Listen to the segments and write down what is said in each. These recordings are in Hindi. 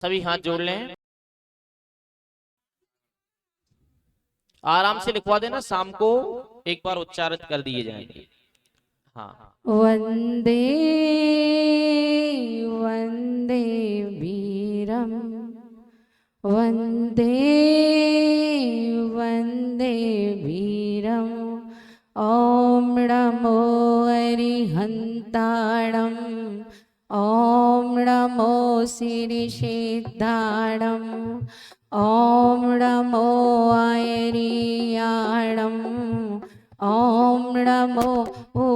सभी हाथ जोड़ लें। आराम से लिखवा देना, शाम को एक बार उच्चारित कर दिए जाएंगे। हाँ। वंदे वंदे वीरम, वंदे वंदे वीरम। ओम नमो अरिहंताणम, ओम नमो सिरिसिद्धाणम, ओम नमो आयरियाणम, ओम नमो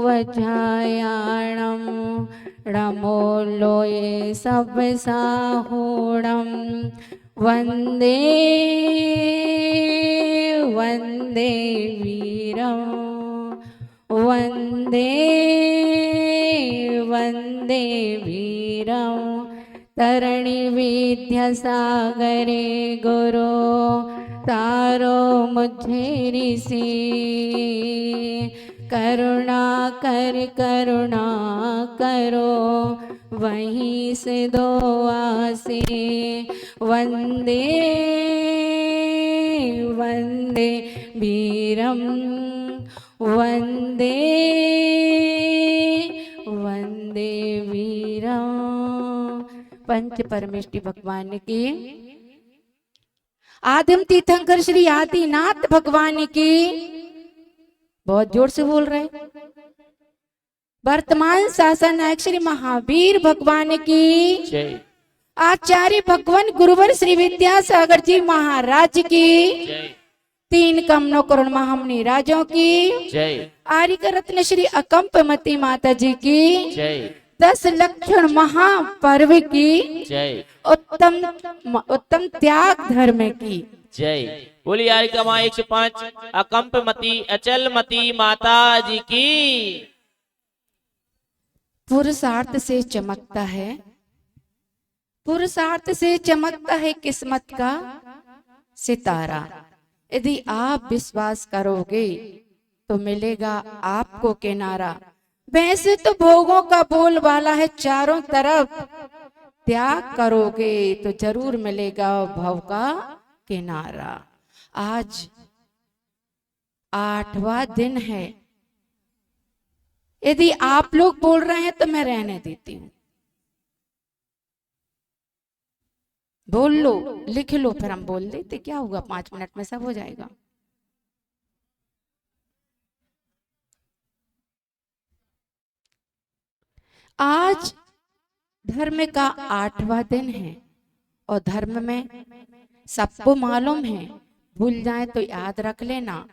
वज्रायाणम, नमो लोये सब साहूणम। वंदे वंदे वीरम, वंदे वंदे वीरम। तरणी विद्यासागरे गुरु, तारो मुझे ऋषि। करुणा करुणा करो, वहीं से दो आसे। वंदे वंदे वीरम, वंदे वंदे वीरम। पंच परमेष्टि भगवान की, आदिम तीर्थंकर श्री आदिनाथ भगवान की। बहुत जोर से बोल रहे। वर्तमान शासन नायक श्री महावीर भगवान की जय। आचार्य भगवान गुरुवर श्री विद्यासागर जी महाराज की जय। तीन कमनों करुण महामुनि राजों की जय। आर्य रत्न श्री अकंपमती माता जी की जय। 10 लक्षण महापर्व की जय। उत्तम त्याग धर्म की जय। बोली यार कमा 105 अकंपमती अचलमती माता जी की। पुरुषार्थ से चमकता है, पुरुषार्थ से चमकता है किस्मत का सितारा। यदि आप विश्वास करोगे तो मिलेगा आपको किनारा। वैसे तो भोगों का बोलबाला है चारों तरफ, त्याग करोगे तो जरूर मिलेगा भव का किनारा। आज 8वां दिन है। यदि आप लोग बोल रहे हैं तो मैं रहने देती हूं। बोल लो, लिख लो, फिर हम बोल देते, क्या होगा, 5 मिनट में सब हो जाएगा। आज धर्म का 8वां दिन है और धर्म में सबको मालूम है, भूल जाए तो याद रख लेना।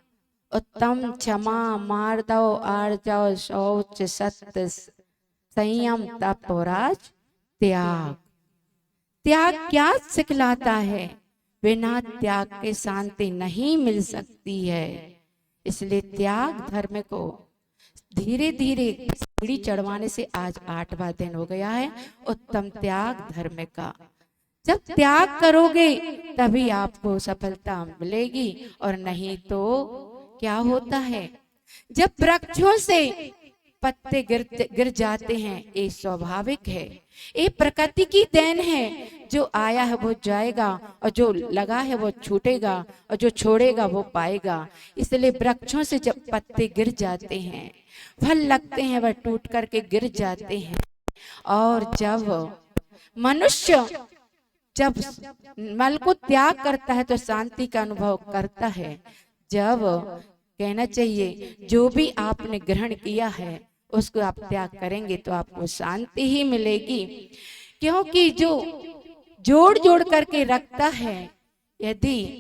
उत्तम, क्षमा, मार्दव, आर्जव, शौच, सत्य, संयम, तप और राज त्याग। त्याग क्या सिखलाता है? बिना त्याग के शांति नहीं मिल सकती है। इसलिए त्याग धर्म को धीरे धीरे सीढ़ी चढ़वाने से आज 8वां दिन हो गया है उत्तम त्याग धर्म का। जब त्याग करोगे तभी आपको सफलता मिलेगी, और नहीं तो क्या होता है, जब वृक्षों से पत्ते गिर जाते हैं, ये स्वाभाविक है, ये प्रकृति की देन है। जो आया है वो जाएगा, और जो लगा है वो छूटेगा, और जो छोड़ेगा वो पाएगा। इसलिए वृक्षों से जब पत्ते गिर जाते हैं, फल लगते हैं, वह टूट करके गिर जाते हैं। और जब मनुष्य जब मल को त्याग करता है तो शांति का अनुभव करता है। जब कहना चाहिए जो भी आपने ग्रहण किया है उसको आप त्याग करेंगे तो आपको शांति ही मिलेगी। क्योंकि जो जोड़ जोड़ करके रखता है, यदि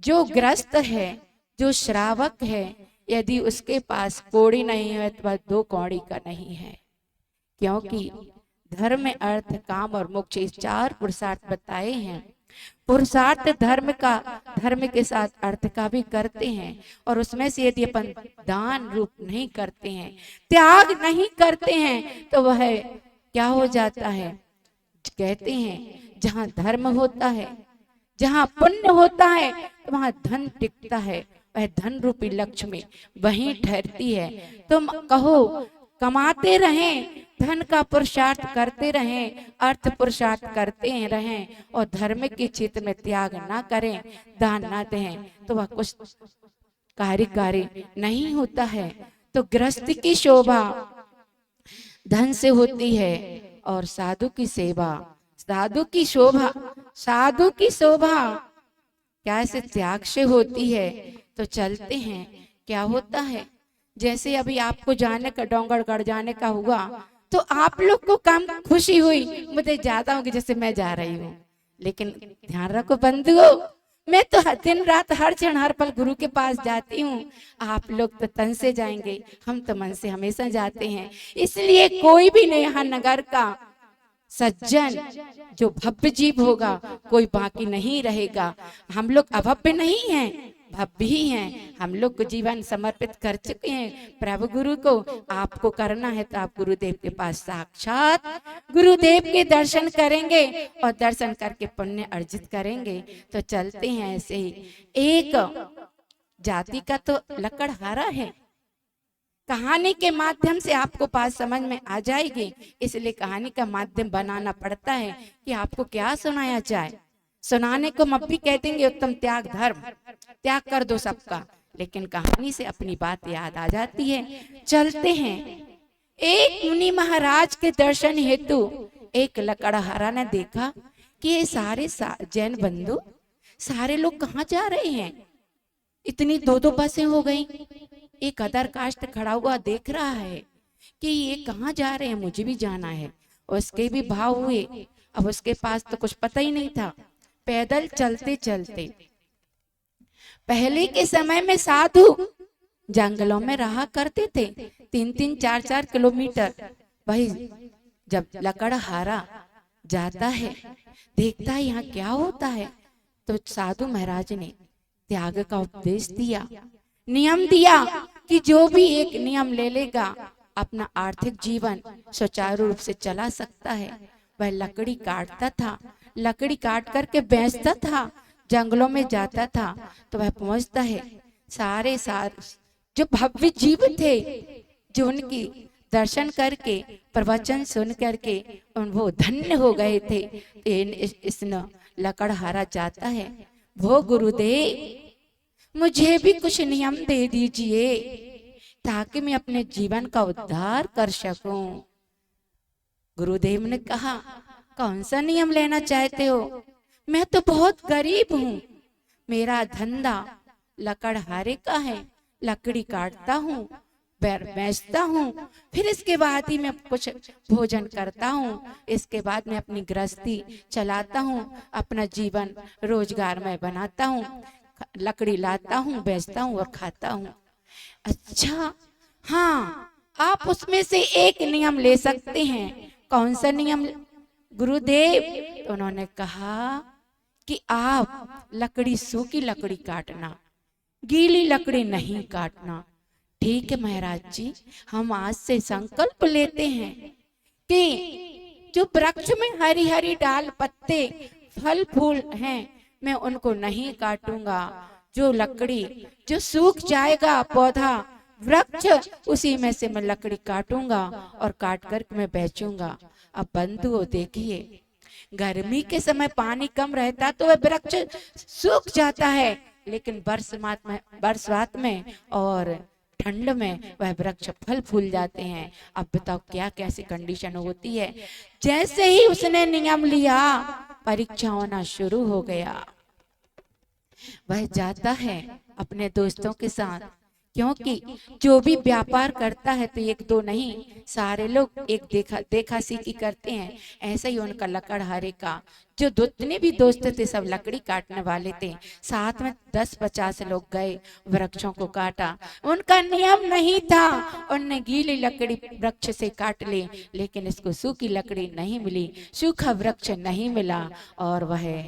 जो ग्रस्त है, जो श्रावक है, यदि उसके पास कौड़ी नहीं है तो वह 2 कौड़ी का नहीं है। क्योंकि धर्म, अर्थ, काम और मोक्ष, 4 पुरुषार्थ बताए हैं। पुरुषार्थ धर्म के साथ अर्थ का भी करते हैं, और उसमें से यदि अपन दान रूप नहीं करते हैं, त्याग नहीं करते हैं, तो वह क्या हो जाता है? कहते हैं जहां धर्म होता है, जहां पुण्य होता है, तो वहां धन टिकता है। वह धन रूपी लक्ष्मी वहीं ठहरती है। तुम कहो कमाते रहें, धन का पुरुषार्थ करते रहें, अर्थ पुरुषार्थ करते रहें और धर्म के क्षेत्र में त्याग ना करें, दान ना दें, तो वह कुछ कार्य नहीं होता है। तो गृहस्थ की शोभा धन से होती है और साधु की सेवा, साधु की शोभा, साधु की शोभा कैसे त्याग से होती है। तो चलते हैं, क्या होता है, जैसे अभी आपको जाने का, डोंगरगढ़ जाने का हुआ, तो आप लोग को कम खुशी हुई, मुझे ज्यादा होगी जैसे मैं जा रही हूँ। लेकिन ध्यान रखो बंधुओं, मैं तो दिन रात हर क्षण हर पल गुरु के पास जाती हूँ। आप लोग तो तन से जाएंगे, हम तो मन से हमेशा जाते हैं। इसलिए कोई भी यहाँ नगर का सज्जन जो भव्य जीव होगा, कोई बाकी नहीं रहेगा। हम लोग अभव्य नहीं हैं, भव्य ही हैं। हम लोग को जीवन समर्पित कर चुके हैं प्रभु गुरु को। आपको करना है तो आप गुरुदेव के पास साक्षात गुरुदेव के दर्शन करेंगे और दर्शन करके पुण्य अर्जित करेंगे। तो चलते हैं ऐसे ही। एक जाति का तो लकड़हारा है, कहानी के माध्यम से आपको बात समझ में आ जाएगी। इसलिए कहानी का माध्यम बनाना पड़ता है कि आपको क्या सुनाया जाए। सुनाने को मत भी कह देंगे उत्तम त्याग धर्म, त्याग कर दो सबका, लेकिन कहानी से अपनी बात याद आ जाती है। चलते हैं। एक मुनि महाराज के दर्शन हेतु एक लकड़हारा ने देखा कि ये सारे जैन बंधु, सारे लोग कहाँ जा रहे हैं, इतनी दो बसें हो गई। एक अदर कास्ट खड़ा हुआ देख रहा है कि ये कहाँ जा रहे हैं, मुझे भी जाना है। उसके भी भाव हुए। अब उसके पास तो कुछ पता ही नहीं था। पैदल चलते चलते, पहले के समय में साधु जंगलों में रहा करते थे, 3-3, 4-4 किलोमीटर। वही जब लकड़हारा जाता है, देखता है यहाँ क्या होता है, तो साधु महाराज ने त्याग का उपदेश दिया, नियम दिया कि जो भी एक नियम ले लेगा अपना आर्थिक जीवन सुचारू रूप से चला सकता है। वह लकड़ी काटता था, लकड़ी काट करके बेचता था, जंगलों में जाता था। तो वह पहुंचता है, सारे जो भव्य जीव थे, जो उनकी दर्शन करके प्रवचन सुन करके वो धन्य हो गए थे। इस लकड़हारा जाता है, वो गुरुदेव मुझे भी कुछ नियम दे दीजिए ताकि मैं अपने जीवन का उद्धार कर सकूं। गुरुदेव ने कहा, कौन सा नियम लेना चाहते हो? मैं तो बहुत गरीब हूँ, मेरा धंधा लकड़हारे का है, लकड़ी काटता हूँ, बेचता हूँ, फिर इसके बाद ही मैं कुछ भोजन करता हूँ, इसके बाद मैं अपनी गृहस्थी चलाता हूँ, अपना जीवन रोजगार में बनाता हूँ, लकड़ी लाता हूँ, बेचता हूँ और खाता हूँ। अच्छा, हाँ, आप उसमें से एक नियम ले सकते हैं। कौन सा नियम गुरुदेव? तो उन्होंने कहा कि आप लकड़ी, सूखी लकड़ी काटना, गीली लकड़ी नहीं काटना। ठीक है महाराज जी, हम आज से संकल्प लेते हैं कि जो वृक्ष में हरी हरी डाल, पत्ते, फल फूल हैं, मैं उनको नहीं काटूंगा। जो लकड़ी जो सूख जाएगा, पौधा, वृक्ष, उसी में से मैं लकड़ी काटूंगा और काट कर मैं बेचूंगा। अब बंधुओं देखिए, गर्मी के समय पानी कम रहता तो वह वृक्ष सूख जाता है, लेकिन बरसात में और ठंड में वह वृक्ष फल फूल जाते हैं। अब बताओ क्या कैसी कंडीशन होती है। जैसे ही उसने नियम लिया, परीक्षा होना शुरू हो गया। वह जाता है अपने दोस्तों के साथ, क्योंकि जो भी व्यापार करता है तो एक दो नहीं, सारे लोग एक देखा सीखी करते हैं। ऐसा ही उनका लकड़हारे का जो जितने भी दोस्त थे सब लकड़ी काटने वाले थे। साथ में 10-50 लोग गए, वृक्षों को काटा। उनका नियम नहीं था, उनने गीली लकड़ी वृक्ष से काट ली, लेकिन इसको सूखी लकड़ी नहीं मिली, सूखा वृक्ष नहीं मिला और वह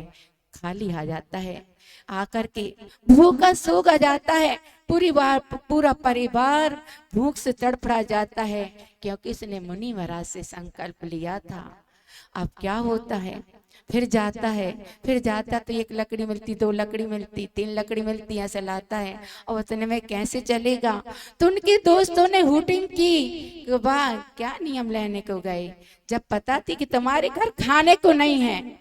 खाली आ जाता है। आकर के भूखा सूखा जाता है, पूरा परिवार भूख से तड़फड़ा जाता है, क्योंकि इसने मुनि महाराज से संकल्प लिया था। अब क्या होता है, फिर जाता है, फिर जाता तो एक लकड़ी मिलती, दो लकड़ी मिलती, तीन लकड़ी मिलती, ऐसे लाता है और उतने में कैसे चलेगा। तो उनके दोस्तों ने हुटिंग की कि वाह क्या नियम लेने को गए, जब पता थी कि तुम्हारे घर खाने को नहीं है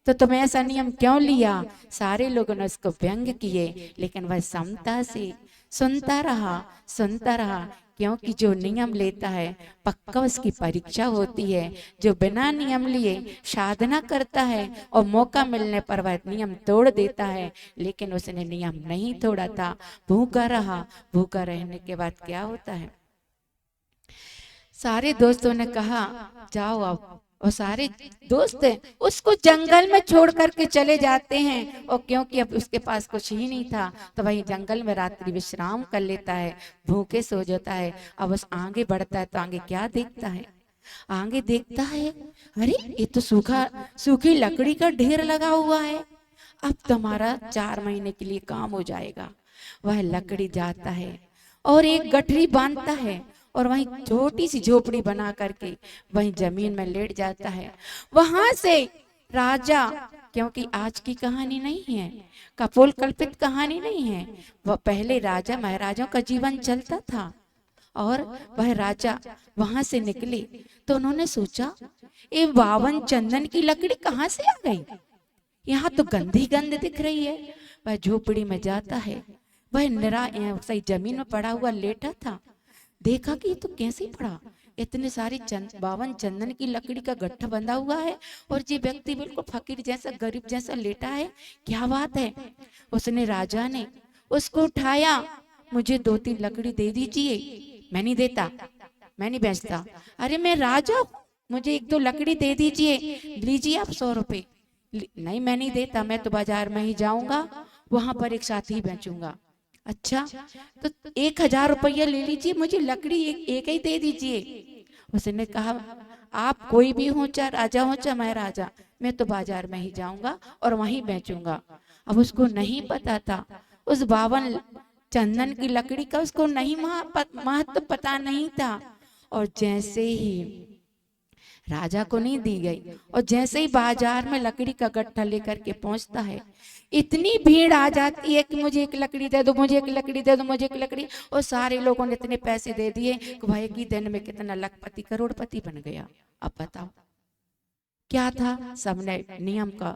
तो तुम्हें ऐसा नियम क्यों लिया। सारे लोगों ने उसको व्यंग किए, लेकिन वह समता से सुनता रहा, क्योंकि जो नियम लेता है पक्का उसकी परीक्षा होती है। जो बिना नियम लिए साधना करता है और मौका मिलने पर वह नियम तोड़ देता है, लेकिन उसने नियम नहीं तोड़ा था, भूखा रहा। भूखा रहने के बाद क्या होता है, सारे दोस्तों ने कहा जाओ अब, और सारे दोस्त उसको जंगल में छोड़ करके चले जाते हैं। और क्योंकि अब उसके पास कुछ ही नहीं था तो वही जंगल में रात्रि विश्राम कर लेता है, भूखे सो जाता है। अब उस आगे बढ़ता है तो आगे क्या देखता है, आगे देखता है अरे ये तो सूखी लकड़ी का ढेर लगा हुआ है, अब तुम्हारा 4 महीने के लिए काम हो जाएगा। वह लकड़ी जाता है और एक गठरी बांधता है और वहीं छोटी सी झोपड़ी बना करके वहीं जमीन में लेट जाता है। वहां से राजा, क्योंकि आज की कहानी नहीं है, कपोल कल्पित कहानी नहीं है, वह पहले राजा महाराजाओं का जीवन चलता था। और वह राजा वहां से निकले तो उन्होंने सोचा ये 52 चंदन की लकड़ी कहाँ से आ गई, यहाँ तो गंदी गंध दिख रही है। वह झोपड़ी में जाता है, वह सही जमीन में पड़ा हुआ लेटा था, देखा कि ये तो कैसे पड़ा, इतने सारे 52 चंदन की लकड़ी का गट्ठा बंधा हुआ है और ये व्यक्ति बिल्कुल फकीर जैसा गरीब जैसा लेटा है, क्या बात है। उसने राजा ने उसको उठाया, मुझे 2-3 लकड़ी दे दीजिए। मैं नहीं देता, मैं नहीं बेचता। अरे मैं राजा हूं, मुझे 1-2 लकड़ी दे दीजिए, लीजिए आप 100 रुपए। नहीं मैं नहीं देता, मैं तो बाजार में ही जाऊंगा, वहां पर एक साथ ही बेचूंगा। अच्छा तो 1000 रुपया ले लीजिए, मुझे लकड़ी एक ही दे दीजिए। उसने कहा आप कोई भी हो, चाहे राजा हो चाहे महाराजा, मैं तो बाजार में ही जाऊंगा और वहीं बेचूंगा। अब उसको नहीं पता था, उस 52 चंदन की लकड़ी का उसको नहीं महत्व पता नहीं था। और जैसे ही राजा को नहीं दी गई और जैसे ही बाजार में लकड़ी का गट्ठा लेकर के पहुंचता है, इतनी भीड़ आ जाती है कि मुझे 1 लकड़ी दे दो, मुझे 1 लकड़ी दे दो, मुझे 1 लकड़ी। और सारे लोगों ने इतने पैसे दे दिए कि भाई की दिन में कितना लखपति करोड़पति बन गया। अब बताओ क्या था, सबने नियम का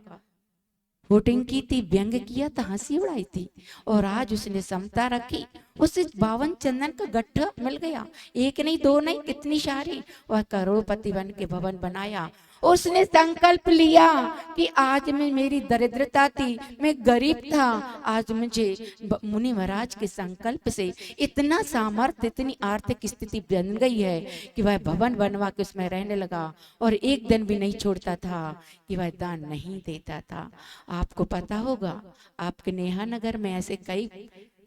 वोटिंग की थी, व्यंग किया था, हंसी उड़ाई थी, और आज उसने समता रखी, उसे 52 चंदन का गट्ठा मिल गया, 1 नहीं 2 नहीं कितनी सारी, वह करोड़पति बन के भवन बनाया। उसने संकल्प लिया कि आज में मेरी दरिद्रता थी, मैं गरीब था, आज मुझे मुनि महाराज के संकल्प से इतना सामर्थ्य, इतनी आर्थिक स्थिति बन गई है कि वह भवन बनवा के उसमें रहने लगा और एक दिन भी नहीं छोड़ता था कि वह दान नहीं देता था। आपको पता होगा आपके नेहा नगर में ऐसे कई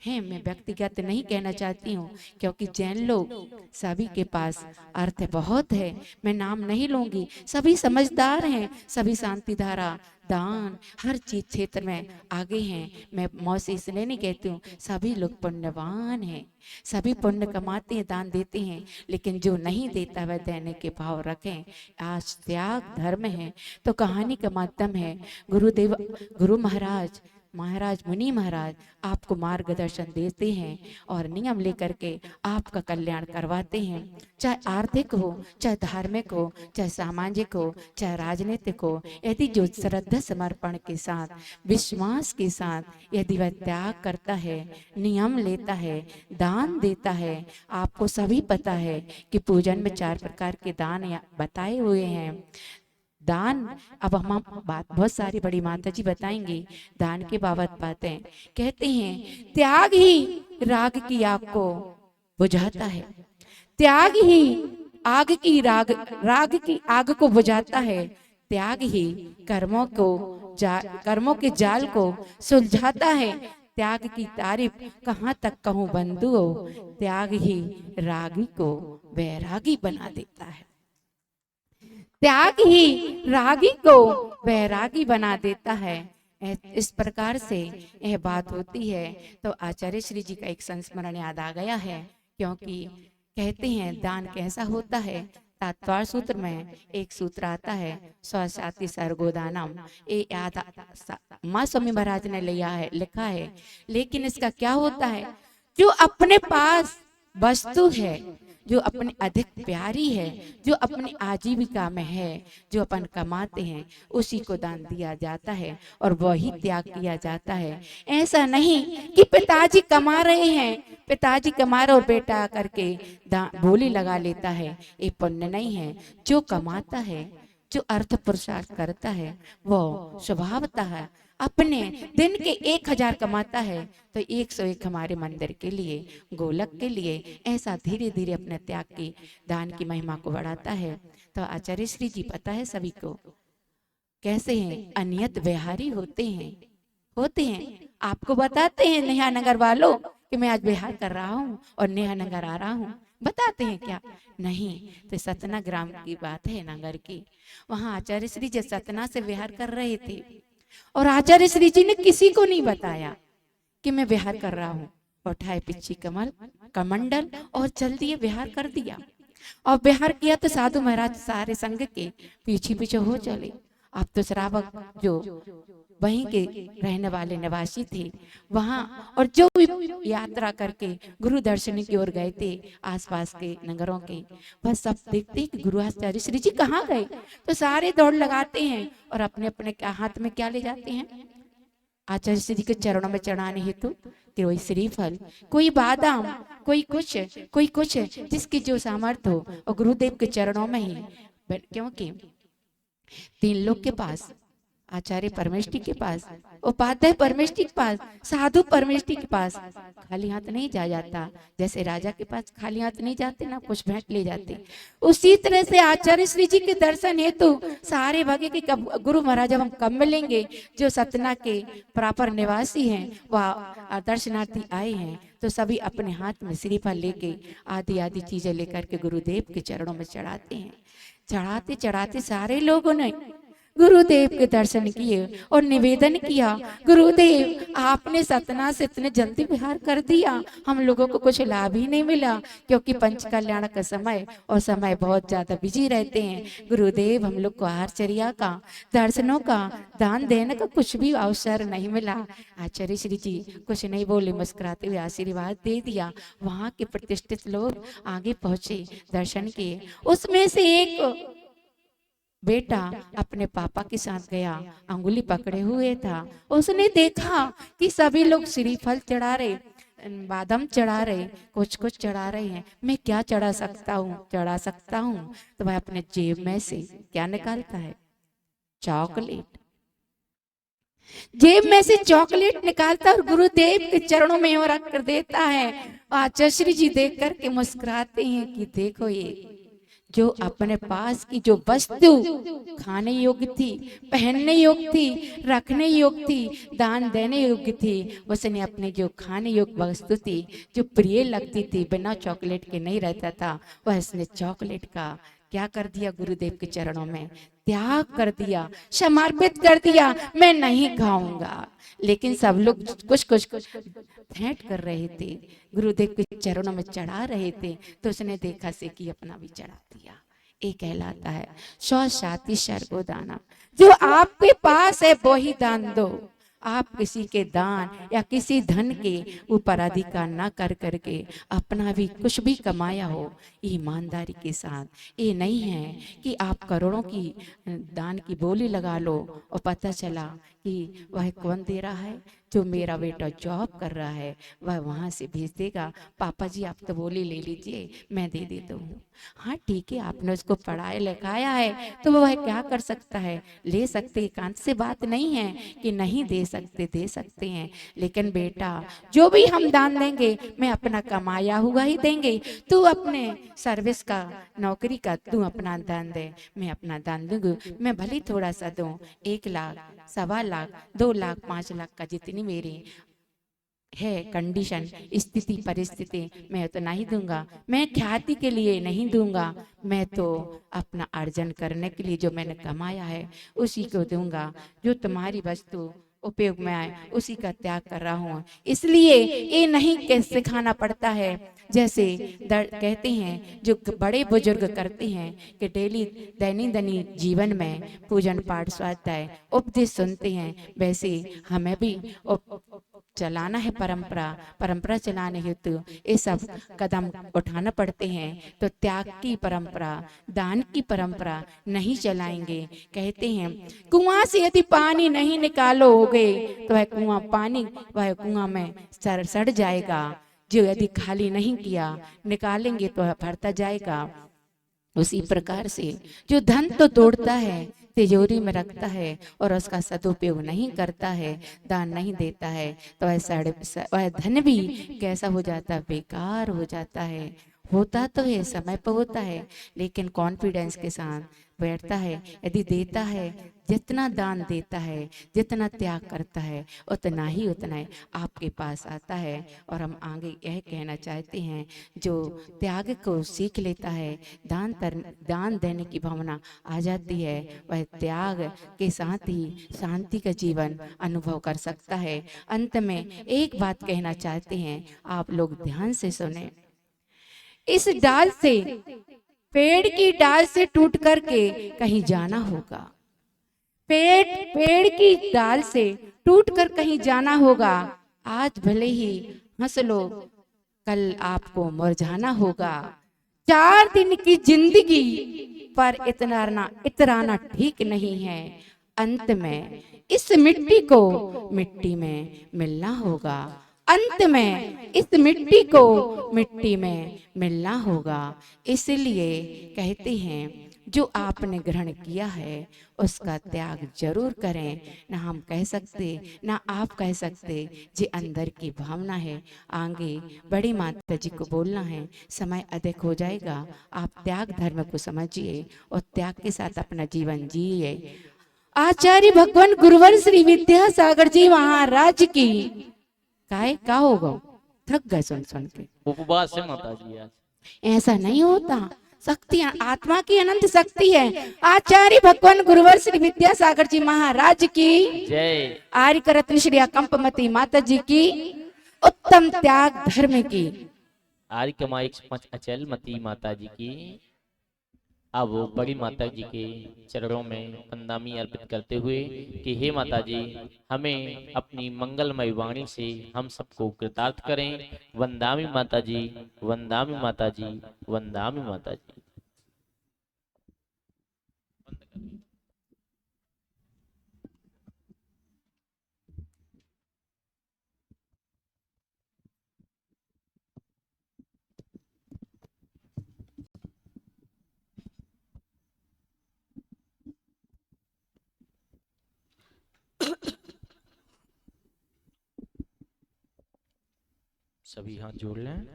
हैं, मैं व्यक्तिगत नहीं कहना चाहती हूँ क्योंकि जैन लोग सभी के पास अर्थ बहुत है, मैं नाम नहीं लूंगी, सभी समझदार हैं, सभी शांति धारा दान हर चीज क्षेत्र में आगे हैं। मैं मौसी इसलिए नहीं कहती हूँ, सभी लोग पुण्यवान हैं, सभी पुण्य कमाते हैं, दान देते हैं, लेकिन जो नहीं देता वह देने के भाव रखें। आज त्याग धर्म है तो कहानी का माध्यम है, गुरुदेव गुरु महाराज मुनि महाराज आपको मार्गदर्शन देते हैं और नियम लेकर के आपका कल्याण करवाते हैं, चाहे आर्थिक हो, चाहे धार्मिक हो, चाहे सामाजिक हो, चाहे राजनीतिक हो। यदि जो श्रद्धा समर्पण के साथ, विश्वास के साथ यदि वह त्याग करता है, नियम लेता है, दान देता है, आपको सभी पता है कि पूजन में 4 प्रकार के दान बताए हुए हैं। दान, अब हम बात बहुत सारी बड़ी माता जी बताएंगे दान के बाबत बातें, कहते हैं त्याग ही राग की आग को बुझाता है, त्याग ही राग की आग को बुझाता है, त्याग ही कर्मों के जाल को सुलझाता है। त्याग की तारीफ कहाँ तक कहूँ बंधुओं, त्याग ही रागी को वैरागी बना देता है, त्याग ही रागी को वैरागी बना देता है। इस प्रकार से यह बात होती है। तो आचार्य श्री जी का एक संस्मरण याद आ गया है, क्योंकि कहते हैं दान कैसा होता है, तात्पर्य सूत्र में एक सूत्र आता है, स्वशाति सर्गोदानम। ये याद माँ स्वामी महाराज ने लिखा है। लेकिन इसका क्या होता है, जो अपने पास वस्तु है, जो अपने अधिक प्यारी है, जो अपनी आजीविका में है, जो अपन कमाते हैं, उसी को दान दिया जाता है और वही त्याग किया जाता है। ऐसा नहीं कि पिताजी कमा रहे हैं, पिताजी कमा रहे और बेटा करके बोली लगा लेता है, ये पुण्य नहीं है। जो कमाता है, जो अर्थ पुरुषार्थ करता है, वो स्वभावतः है अपने दिन के 1000 कमाता है तो 101 हमारे मंदिर के लिए, गोलक के लिए, ऐसा धीरे धीरे अपने त्याग की, दान की महिमा को बढ़ाता है। तो आचार्य श्री जी पता है सभी को कैसे हैं, अनियत विहारी होते हैं। आपको बताते हैं नेहा नगर वालों कि मैं आज विहार कर रहा हूँ और नेहा नगर आ रहा हूँ, बताते हैं क्या? नहीं। तो सतना ग्राम की बात है, नगर की। वहां आचार्य श्री जी सतना से विहार कर रहे थे और आचार्य श्री जी ने किसी को नहीं बताया कि मैं विहार कर रहा हूँ। उठाए पिछी कमंडल और चल दिए, विहार कर दिया। और विहार किया तो साधु महाराज सारे संग के पीछे पीछे हो चले। अब तो श्रावक जो वहीं के रहने वाले निवासी थे वहां, और जो भी यात्रा करके गुरु दर्शन की ओर गए थे आसपास के नगरों के, बस सब देखते कि गुरु आचार्य श्री जी कहाँ गए। तो सारे दौड़ लगाते हैं और अपने अपने हाथ में क्या ले जाते हैं, आचार्य श्री जी के चरणों में चढ़ाने हेतु कोई श्रीफल, कोई बादाम, कोई कुछ जिसकी जो सामर्थ्य हो, और गुरुदेव के चरणों में ही। क्योंकि 3 लोग के पास, आचार्य परमेष्ठी के पास, उपाध्याय परमेष्ठी के पास, साधु परमेष्ठी के पास खाली हाथ नहीं जा जाता। जैसे राजा के पास खाली हाथ नहीं जाते ना, कुछ भेंट ले जाते, उसी तरह से आचार्य श्री जी के दर्शन हेतु सारे भागे के गुरु महाराज हम कब मिलेंगे। जो सतना के प्रॉपर निवासी हैं वह दर्शनार्थी आए हैं, तो सभी अपने हाथ में श्रीफल लेके आदि आदि चीजें लेकर के गुरुदेव के चरणों में चढ़ाते हैं। चढ़ाते चढ़ाते सारे लोगों ने गुरुदेव के दर्शन किए और निवेदन किया, गुरुदेव आपने सतना से इतने जल्दी विहार कर दिया, हम लोगों को कुछ लाभ ही नहीं मिला, क्योंकि पंच कल्याण का समय और समय बहुत ज्यादा बिजी रहते हैं। गुरुदेव हम लोग को आहारचर्या का, दर्शनों का, दान देने का कुछ भी अवसर नहीं मिला। आचार्य श्री जी कुछ नहीं बोले, मुस्कुराते हुए आशीर्वाद दे दिया। वहां के प्रतिष्ठित लोग आगे पहुंचे, दर्शन किए। उसमें से एक बेटा अपने पापा के साथ गया, अंगुली पकड़े हुए था। उसने देखा कि सभी लोग श्रीफल चढ़ा रहे, बादाम चढ़ा रहे, कुछ चढ़ा रहे हैं, मैं क्या चढ़ा सकता हूँ। तो वह अपने जेब में से क्या निकालता है, चॉकलेट। जेब में से चॉकलेट निकालता और गुरुदेव के चरणों में रख कर देता है। आचार्य श्री जी देख करके मुस्कुराते हैं कि देखो, ये जो अपने पास की जो वस्तु खाने योग्य थी, पहनने योग्य थी, रखने योग्य थी, दान देने योग्य थी, उसने अपने जो खाने योग्य वस्तु थी, जो प्रिय लगती थी, बिना चॉकलेट के नहीं रहता था, वह इसने चॉकलेट का क्या कर दिया, गुरुदेव के चरणों में त्याग कर दिया, समर्पित कर दिया। मैं नहीं खाऊंगा। लेकिन सब लोग कुछ भेंट कर रहे थे, गुरुदेव के चरणों में चढ़ा रहे थे, तो उसने देखा से कि अपना भी चढ़ा दिया। ये कहलाता है स्वशाति सर्वोदानम। जो आपके पास है वो ही दान दो। आप किसी के दान या किसी धन के ऊपर अधिकार ना कर करके अपना भी कुछ भी कमाया हो ईमानदारी के साथ। ये नहीं है कि आप करोड़ों की दान की बोली लगा लो और पता चला कि वह कौन दे रहा है, जो मेरा बेटा जॉब कर रहा है वह वहां से भेज देगा, पापा जी आप तो बोली ले लीजिए मैं दे देता हूँ। हाँ ठीक है, आपने उसको पढ़ाया लिखाया है तो वह क्या कर सकता है, ले सकते, एकांत से बात नहीं है कि नहीं दे सकते, दे सकते हैं। लेकिन बेटा जो भी हम दान देंगे मैं अपना कमाया हुआ ही देंगे, तू अपने सर्विस का, नौकरी का तू अपना दान दे, मैं अपना दान दूंगी। मैं भले थोड़ा सा दूं, 1 लाख, 1.25 लाख, 2 लाख, 5 लाख का जितनी मेरी है कंडीशन, स्थिति, परिस्थिति, मैं तो नहीं दूंगा। मैं ख्याति के लिए नहीं दूंगा, मैं तो अपना अर्जन करने के लिए जो मैंने कमाया है उसी को दूंगा। जो तुम्हारी वस्तु उपयोग में आए उसी का त्याग कर रहा हूँ। इसलिए ये नहीं के सिखाना पड़ता है, जैसे कहते हैं जो बड़े बुजुर्ग करते हैं कि डेली दैनिक जीवन में पूजन पाठ स्वाध्याय उपदेश सुनते हैं, वैसे हमें भी चलाना है परंपरा चलाने हेतु ये सब कदम उठाना पड़ते हैं। तो त्याग की परंपरा, दान की परंपरा नहीं चलाएंगे। कहते हैं कुआं से यदि पानी नहीं निकालोगे तो वह कुआं में सड़ जाएगा। जो यदि खाली नहीं किया निकालेंगे तो वह भरता जाएगा। उसी प्रकार से जो धन तो तोड़ता है, तिजोरी में रखता है और उसका सदुपयोग नहीं करता है, दान नहीं देता है, तो वह धन भी कैसा हो जाता है, बेकार हो जाता है। होता तो है, समय पर होता है, लेकिन कॉन्फिडेंस के साथ बैठता है, यदि देता है, जितना दान देता है, जितना त्याग करता है, उतना ही आपके पास आता है। और हम आगे यह कहना चाहते हैं, जो त्याग को सीख लेता है, दान देने की भावना आ जाती है, वह त्याग के साथ ही शांति का जीवन अनुभव कर सकता है। अंत में एक बात कहना चाहते हैं, आप लोग ध्यान से सुने। इस डाल से, पेड़ की डाल से टूट करके कहीं जाना होगा। पेड़ की डाल से टूट कर कहीं जाना होगा। आज भले ही हंस लो, कल आपको मुरझाना होगा। 4 दिन की जिंदगी पर इतराना ठीक नहीं है। अंत में इस मिट्टी को मिट्टी में मिलना होगा। अंत में इस मिट्टी को मिट्टी में मिलना होगा। इसलिए कहते हैं जो आपने ग्रहण किया है उसका त्याग जरूर करें। ना हम कह सकते, ना आप कह सकते, जे अंदर की भावना है। आगे बड़ी माता जी को बोलना है, समय अधिक हो जाएगा। आप त्याग धर्म को समझिए और त्याग के साथ अपना जीवन जिए। आचार्य भगवान गुरुवर श्री विद्यासागर जी महाराज की का होगा, थक गए सुन सुन के। उपवास है माता जी आज। ऐसा नहीं होता, शक्ति आत्मा की अनंत शक्ति है। आचार्य भगवान गुरुवर श्री विद्यासागर जी महाराज की जय। आर्य रत्न श्री अकंपमती माता जी की उत्तम त्याग धर्म की। आर्य कमाई 105 अचल मती माता जी की। अब वो बड़ी माता जी के चरणों में वंदामी अर्पित करते हुए कि हे माता जी, हमें अपनी मंगलमय वाणी से हम सबको कृतार्थ करें। वंदामी माता जी, वंदामी माता जी, वंदामी माता जी। सभी हाथ जोड़ लें।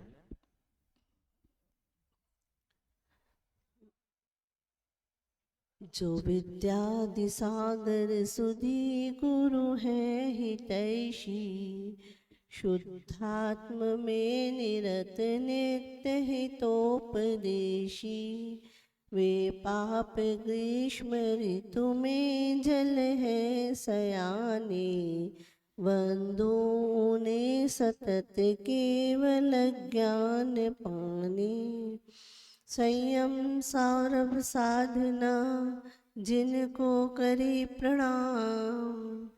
जो विद्यादि सागर सुधी गुरु है हितैषी, शुद्धात्म में निरत नित्य हितोपदेशी। वे पाप ग्रीष्म ऋतु में जल है सयाने, वंदो उन्हें सतत केवल ज्ञान पाने। संयम सौरभ साधना जिनको करे प्रणाम,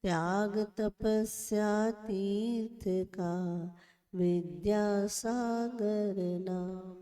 त्याग तपस्या तीर्थ का विद्यासागर नाम।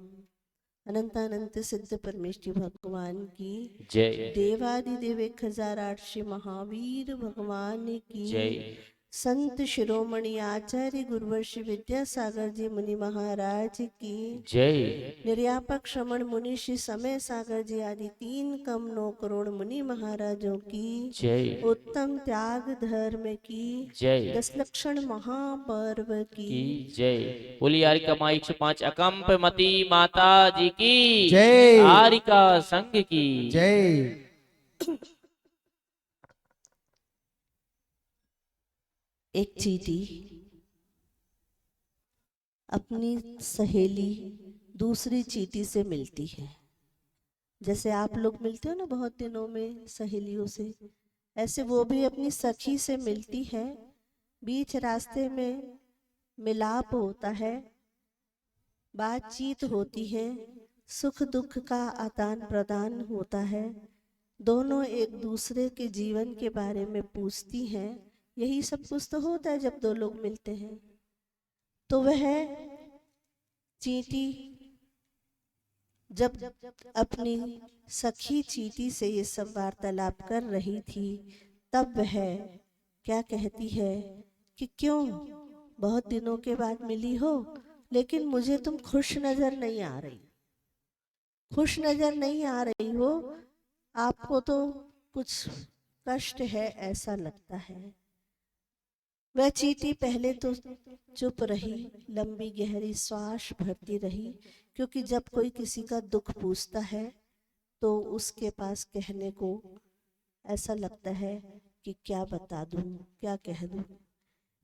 अनंतानंत सिद्ध परमेश्वर भगवान की जय। देवादिदेव 1008 महावीर भगवान की जय। संत शिरोमणि आचार्य गुरुवर श्री विद्यासागर जी मुनि महाराज की जय। निर्यापक श्रमण मुनि श्री समय सागर जी आदि 3 कम 9 करोड़ मुनि महाराजों की जय। उत्तम त्याग धर्म की जय। 10 लक्षण महापर्व की जय। बोली आर्य कमाई 105 अकंपमती माता जी की जय। आर्य का संघ की जय। एक चींटी अपनी सहेली दूसरी चींटी से मिलती है। जैसे आप लोग मिलते हो ना बहुत दिनों में सहेलियों से, ऐसे वो भी अपनी सखी से मिलती है, बीच रास्ते में मिलाप होता है, बातचीत होती है, सुख दुख का आदान प्रदान होता है, दोनों एक दूसरे के जीवन के बारे में पूछती हैं। यही सब कुछ तो होता है जब दो लोग मिलते हैं। तो वह चींटी जब अपनी सखी चींटी से ये सब वार्तालाप कर रही थी, तब वह क्या कहती है कि क्यों बहुत दिनों के बाद मिली हो, लेकिन मुझे तुम खुश नजर नहीं आ रही, खुश नजर नहीं आ रही हो, आपको तो कुछ कष्ट है ऐसा लगता है। वह चींटी पहले तो चुप रही, लंबी गहरी श्वास भरती रही, क्योंकि जब कोई किसी का दुख पूछता है तो उसके पास कहने को ऐसा लगता है कि क्या बता दूं, क्या कह दूं।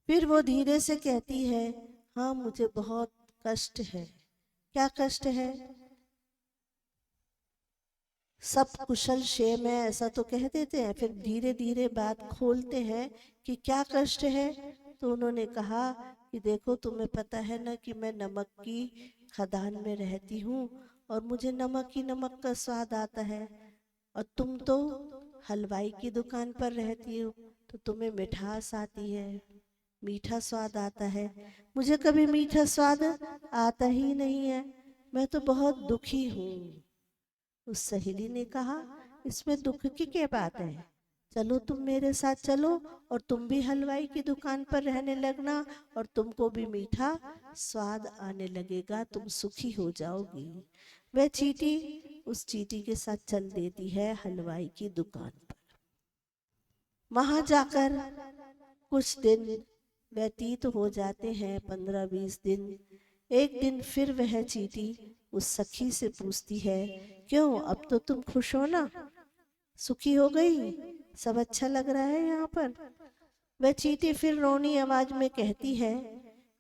फिर वो धीरे से कहती है, हाँ मुझे बहुत कष्ट है। क्या कष्ट है? सब कुशल क्षेम है ऐसा तो कह देते हैं, फिर धीरे धीरे बात खोलते हैं कि क्या कष्ट है। तो उन्होंने कहा कि देखो तुम्हें पता है ना कि मैं नमक की खदान में रहती हूँ और मुझे नमक ही नमक का स्वाद आता है, और तुम तो हलवाई की दुकान पर रहती हो तो तुम्हें मिठास आती है, मीठा स्वाद आता है, मुझे कभी मीठा स्वाद आता ही नहीं है, मैं तो बहुत दुखी हूँ। उस सहेली ने कहा, इसमें दुख की क्या बात है, चलो तुम मेरे साथ चलो और तुम भी हलवाई की दुकान पर रहने लगना और तुमको भी मीठा स्वाद आने लगेगा, तुम सुखी हो जाओगी। वह चींटी उस चींटी के साथ चल देती है हलवाई की दुकान पर। वहां जाकर कुछ दिन व्यतीत हो जाते हैं, 15-20 दिन। एक दिन फिर वह चींटी उस सखी से पूछती है, क्यों अब तो तुम खुश हो ना, सुखी हो गई, सब अच्छा लग रहा है यहाँ पर। वह चींटी फिर रोनी आवाज में कहती है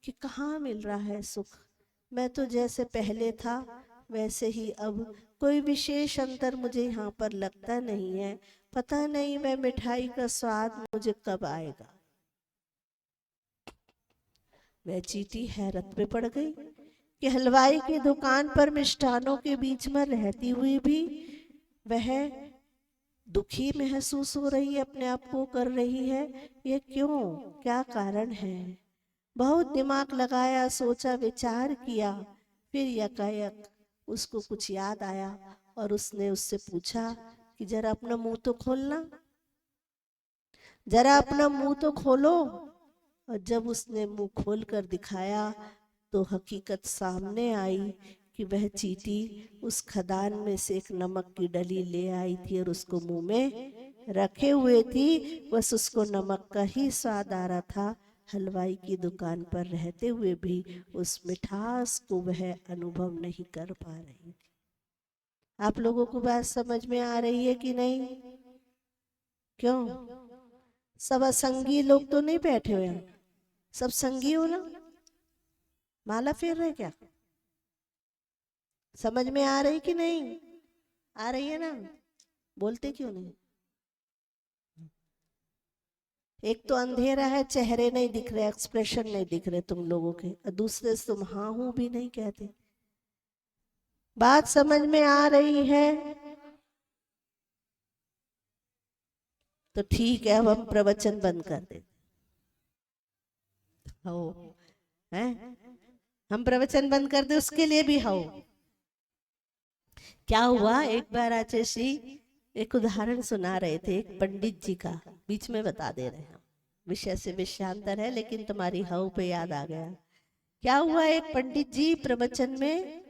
कि कहाँ मिल रहा है सुख, मैं तो जैसे पहले था वैसे ही अब, कोई विशेष अंतर मुझे यहाँ पर लगता नहीं है, पता नहीं वह मिठाई का स्वाद मुझे कब आएगा। वह चींटी हैरत में पड़ गई कि हलवाई की दुकान पर मिष्ठानों के बीच में रहती हुई भी वह दुखी महसूस हो रही है, अपने आप को कर रही है, ये क्यों, क्या कारण है। बहुत दिमाग लगाया, सोचा, विचार किया, फिर यकायक उसको कुछ याद आया और उसने उससे पूछा कि जरा अपना मुंह तो खोलना, जरा अपना मुंह तो खोलो। और जब उसने मुंह खोल कर दिखाया तो हकीकत सामने आई कि वह चींटी उस खदान में से एक नमक की डली ले आई थी और उसको मुंह में रखे हुए थी, बस उसको नमक का ही स्वाद आ रहा था, हलवाई की दुकान पर रहते हुए भी उस मिठास को वह अनुभव नहीं कर पा रही थी। आप लोगों को बात समझ में आ रही है कि नहीं? क्यों सब असंगी लोग तो नहीं बैठे हुए हैं, सब संगी हो ना, माला फेर रहे क्या? समझ में आ रही कि नहीं आ रही है ना? बोलते क्यों नहीं? एक तो अंधेरा है, चेहरे नहीं दिख रहे, एक्सप्रेशन नहीं दिख रहे तुम लोगों के, और दूसरे से तुम हाँ हूं भी नहीं कहते। बात समझ में आ रही है तो ठीक है, अब हम प्रवचन बंद कर देते हैं, हम प्रवचन बंद कर दे, उसके लिए भी हो। क्या हुआ, एक बार आचार्य श्री एक उदाहरण सुना रहे थे, एक पंडित जी का, बीच में बता दे रहे हैं, विषय से विषयांतर है लेकिन तुम्हारी हाउ पे याद आ गया। क्या हुआ, एक पंडित जी प्रवचन में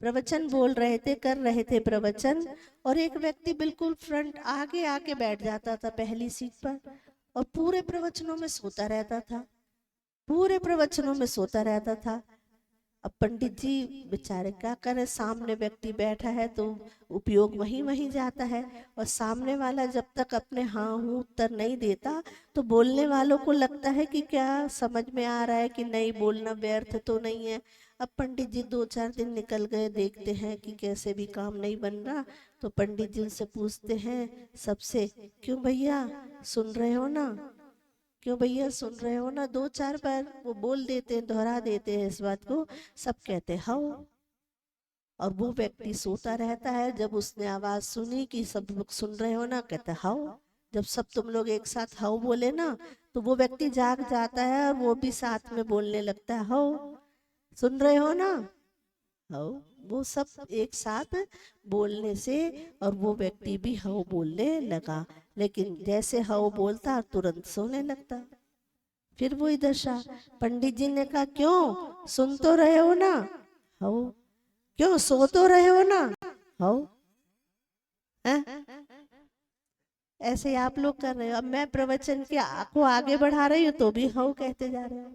प्रवचन बोल रहे थे, कर रहे थे प्रवचन, और एक व्यक्ति बिल्कुल फ्रंट आगे आके बैठ जाता था पहली सीट पर, और पूरे प्रवचनों में सोता रहता था, पूरे प्रवचनों में सोता रहता था। अब पंडित जी बेचारे क्या करे, सामने व्यक्ति बैठा है तो उपयोग वहीं वहीं जाता है, और सामने वाला जब तक अपने हाँ हूँ उत्तर नहीं देता तो बोलने वालों को लगता है कि क्या समझ में आ रहा है कि नहीं, बोलना व्यर्थ तो नहीं है। अब पंडित जी 2-4 दिन निकल गए, देखते हैं कि कैसे भी काम नहीं बन रहा, तो पंडित जी उनसे पूछते हैं सबसे, क्यों भैया सुन रहे हो ना, क्यों भैया सुन रहे हो ना। 2-4 बार वो बोल देते हैं, दोहरा देते हैं इस बात को, सब कहते हैं हाँ। और वो व्यक्ति सोता रहता है, जब उसने आवाज सुनी कि सब लोग सुन रहे हो ना, कहता है हाँ। जब सब तुम लोग एक साथ हाउ बोले ना, तो वो व्यक्ति जाग जाता है और वो भी साथ में बोलने लगता है हाउ, सुन रहे हो ना, हाउ। वो सब एक साथ बोलने से और वो व्यक्ति भी हाउ बोलने लगा, लेकिन जैसे हाउ बोलता तुरंत सोने लगता। फिर वही दशा। पंडित जी ने कहा क्यों सुन तो रहे हो ना, हाउ, क्यों सो तो रहे हो ना, हाउ। ऐसे आप लोग कर रहे हो। अब मैं प्रवचन के को आगे बढ़ा रही हूँ तो भी हाउ कहते जा रहे हो।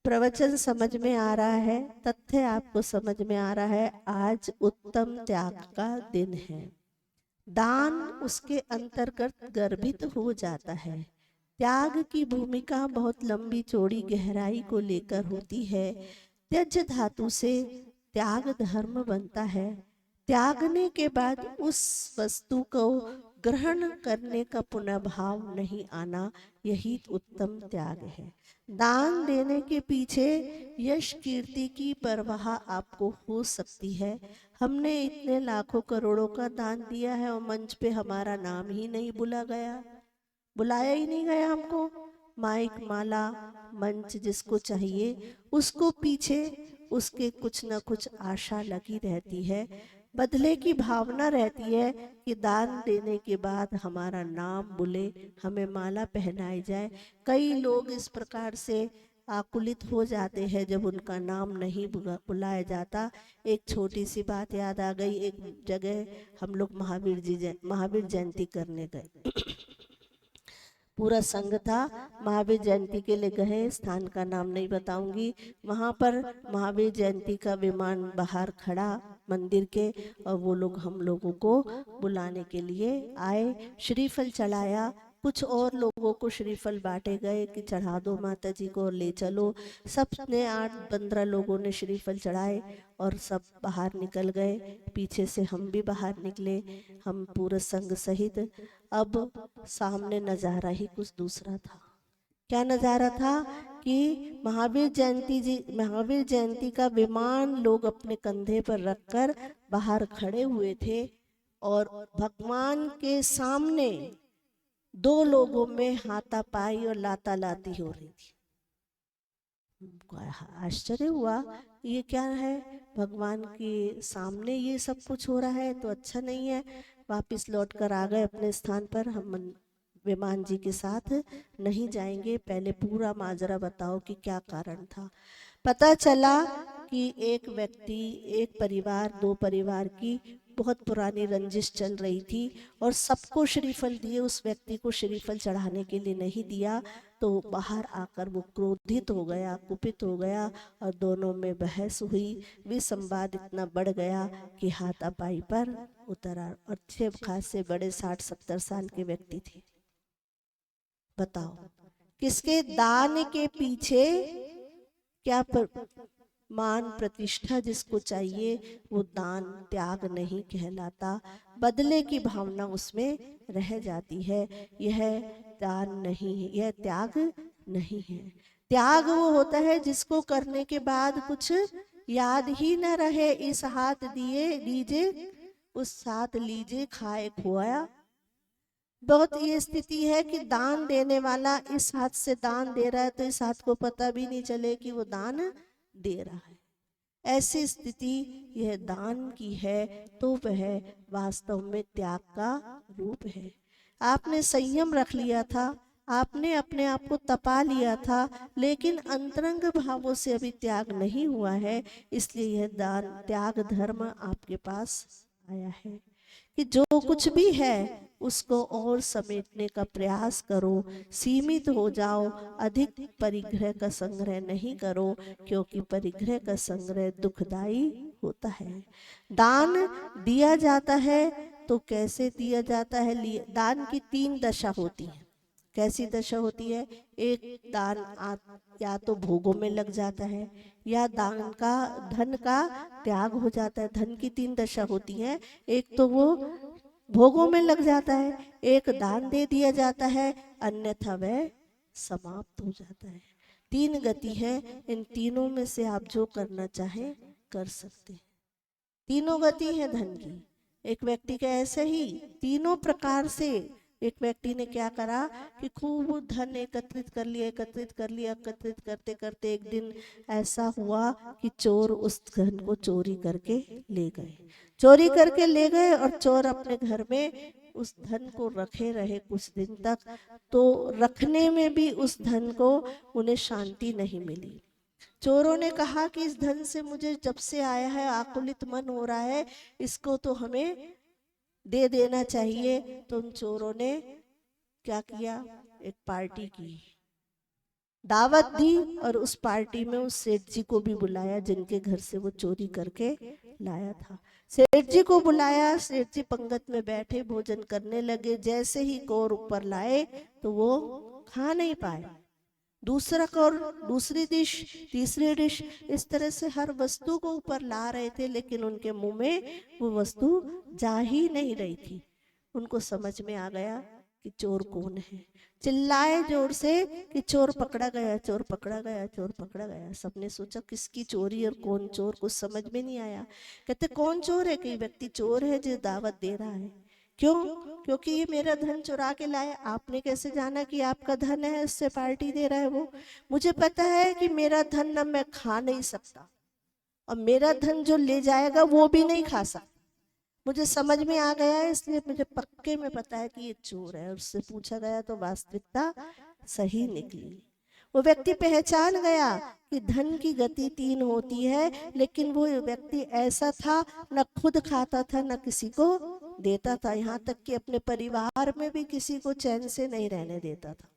प्रवचन समझ में आ रहा है, तथ्य आपको समझ में आ रहा है। आज उत्तम त्याग का दिन है। दान उसके अंतर्गत गर्भित हो जाता है। त्याग की भूमिका बहुत लंबी चौड़ी गहराई को लेकर होती है। त्यज धातु से त्याग धर्म बनता है। त्यागने के बाद उस वस्तु को ग्रहण करने का पुनः भाव नहीं आना, यही उत्तम त्याग है। दान देने के पीछे यश कीर्ति की परवाह आपको हो सकती है। हमने इतने लाखों करोड़ों का दान दिया है और मंच पे हमारा नाम ही नहीं बुलाया ही नहीं गया हमको। माइक माला मंच जिसको चाहिए उसको पीछे उसके कुछ न कुछ आशा लगी रहती है, बदले की भावना रहती है कि दान देने के बाद हमारा नाम बुले, हमें माला पहनाई जाए। कई लोग इस प्रकार से आकुलित हो जाते हैं जब उनका नाम नहीं बुलाया जाता। एक छोटी सी बात याद आ गई। एक जगह हम लोग महावीर जयंती करने गए। पूरा संघ था, महावीर जयंती के लिए गए, स्थान का नाम नहीं बताऊंगी। वहां पर महावीर जयंती का विमान बाहर खड़ा मंदिर के, और वो लोग हम लोगों को बुलाने के लिए आए। श्रीफल चढ़ाया, कुछ और लोगों को श्रीफल बांटे गए कि चढ़ा दो माता जी को और ले चलो। सब ने 8-15 लोगों ने श्रीफल चढ़ाए और सब बाहर निकल गए। पीछे से हम भी बाहर निकले, हम पूरा संघ सहित। अब सामने नजारा ही कुछ दूसरा था। क्या नजारा था कि महावीर जयंती का विमान लोग अपने कंधे पर रखकर बाहर खड़े हुए थे, और भगवान के सामने 2 लोगों में हाथापाई और लाता लाती हो रही थी। आश्चर्य हुआ, ये क्या है, भगवान के सामने ये सब कुछ हो रहा है तो अच्छा नहीं है। वापस लौट कर आ गए अपने स्थान पर। हम विमान जी के साथ नहीं जाएंगे, पहले पूरा माजरा बताओ कि क्या कारण था। पता चला कि एक व्यक्ति, एक परिवार, 2 परिवार की बहुत पुरानी रंजिश चल रही थी और सबको श्रीफल दिए, उस व्यक्ति को श्रीफल चढ़ाने के लिए नहीं दिया। तो बाहर आकर वो क्रोधित हो गया, कुपित हो गया और दोनों में बहस हुई। विसंवाद इतना बढ़ गया कि हाथापाई पर उतरा, और 6 खासे बड़े 60-70 साल के व्यक्ति थे। बताओ किसके दान के पीछे क्या मान प्रतिष्ठा जिसको चाहिए वो दान त्याग नहीं कहलाता, बदले की भावना उसमें रह जाती है। यह दान नहीं है, यह त्याग नहीं है। त्याग वो होता है जिसको करने के बाद कुछ याद ही न रहे। इस हाथ दिए लीजिए, उस हाथ लीजिए, खाए खुआया। बहुत ये स्थिति है कि दान देने वाला इस हाथ से दान दे रहा है तो इस हाथ को पता भी नहीं चले कि वो दान दे रहा है। ऐसी स्थिति यह दान की है तो वह वास्तव में त्याग का रूप है। आपने संयम रख लिया था, आपने अपने आप को तपा लिया था, लेकिन अंतरंग भावों से अभी त्याग नहीं हुआ है, इसलिए यह दान त्याग धर्म आपके पास आया है कि जो कुछ भी है उसको और समेटने का प्रयास करो, सीमित हो जाओ, अधिक परिग्रह का संग्रह नहीं करो, क्योंकि परिग्रह का संग्रह दुखदाई होता है। दान दिया जाता है तो कैसे दिया जाता है? दान की 3 दशा होती है। कैसी दशा होती है? एक दान या तो भोगों में लग जाता है, या धन का त्याग हो जाता है। धन की 3 दशा होती है, एक तो वो भोगों में लग जाता है, एक दान दे दिया जाता है, अन्यथा वह समाप्त हो जाता है। 3 गति है, इन तीनों में से आप जो करना चाहें कर सकते हैं। तीनों गति है धन की। एक व्यक्ति का ऐसे ही तीनों प्रकार से, एक व्यक्ति ने क्या करा कि खूब धन एकत्रित कर लिया, एकत्रित करते करते एक दिन ऐसा हुआ कि चोर उस धन को चोरी करके ले गए। और चोर अपने घर में उस धन को रखे रहे कुछ दिन तक, तो रखने में भी उस धन को उन्हें शांति नहीं मिली। चोरों ने कहा कि इस धन से मुझे जब से आया है आकुलित मन हो रहा है, इसको तो हमें दे देना चाहिए। तो उन चोरों ने क्या किया, एक पार्टी की, दावत दी, और उस पार्टी में उस सेठ जी को भी बुलाया जिनके घर से वो चोरी करके लाया था। सेठ जी को बुलाया, सेठ जी पंगत में बैठे भोजन करने लगे। जैसे ही कौर ऊपर लाए तो वो खा नहीं पाए। दूसरा कौर, दूसरी डिश, तीसरी डिश, इस तरह से हर वस्तु को ऊपर ला रहे थे, लेकिन उनके मुंह में वो वस्तु जा ही नहीं रही थी। उनको समझ में आ गया कि चोर कौन है। चिल्लाए जोर से कि चोर पकड़ा गया, चोर पकड़ा गया, चोर पकड़ा गया। सबने सोचा किसकी चोरी और कौन चोर, कुछ समझ में नहीं आया। कहते कौन चोर है? कोई व्यक्ति चोर है जो दावत दे रहा है। क्यों? क्योंकि ये मेरा धन चुरा के लाया। आपने कैसे जाना कि आपका धन है, इससे पार्टी दे रहा है वो? मुझे पता है कि मेरा धन न मैं खा नहीं सकता, और मेरा धन जो ले जाएगा वो भी नहीं खा सकता। मुझे समझ में आ गया है, इसलिए मुझे पक्के में पता है कि ये चोर है। उससे पूछा गया तो वास्तविकता सही निकली। वो व्यक्ति पहचान गया कि धन की गति 3 होती है, लेकिन वो व्यक्ति ऐसा था, न खुद खाता था न किसी को देता था, यहाँ तक कि अपने परिवार में भी किसी को चैन से नहीं रहने देता था।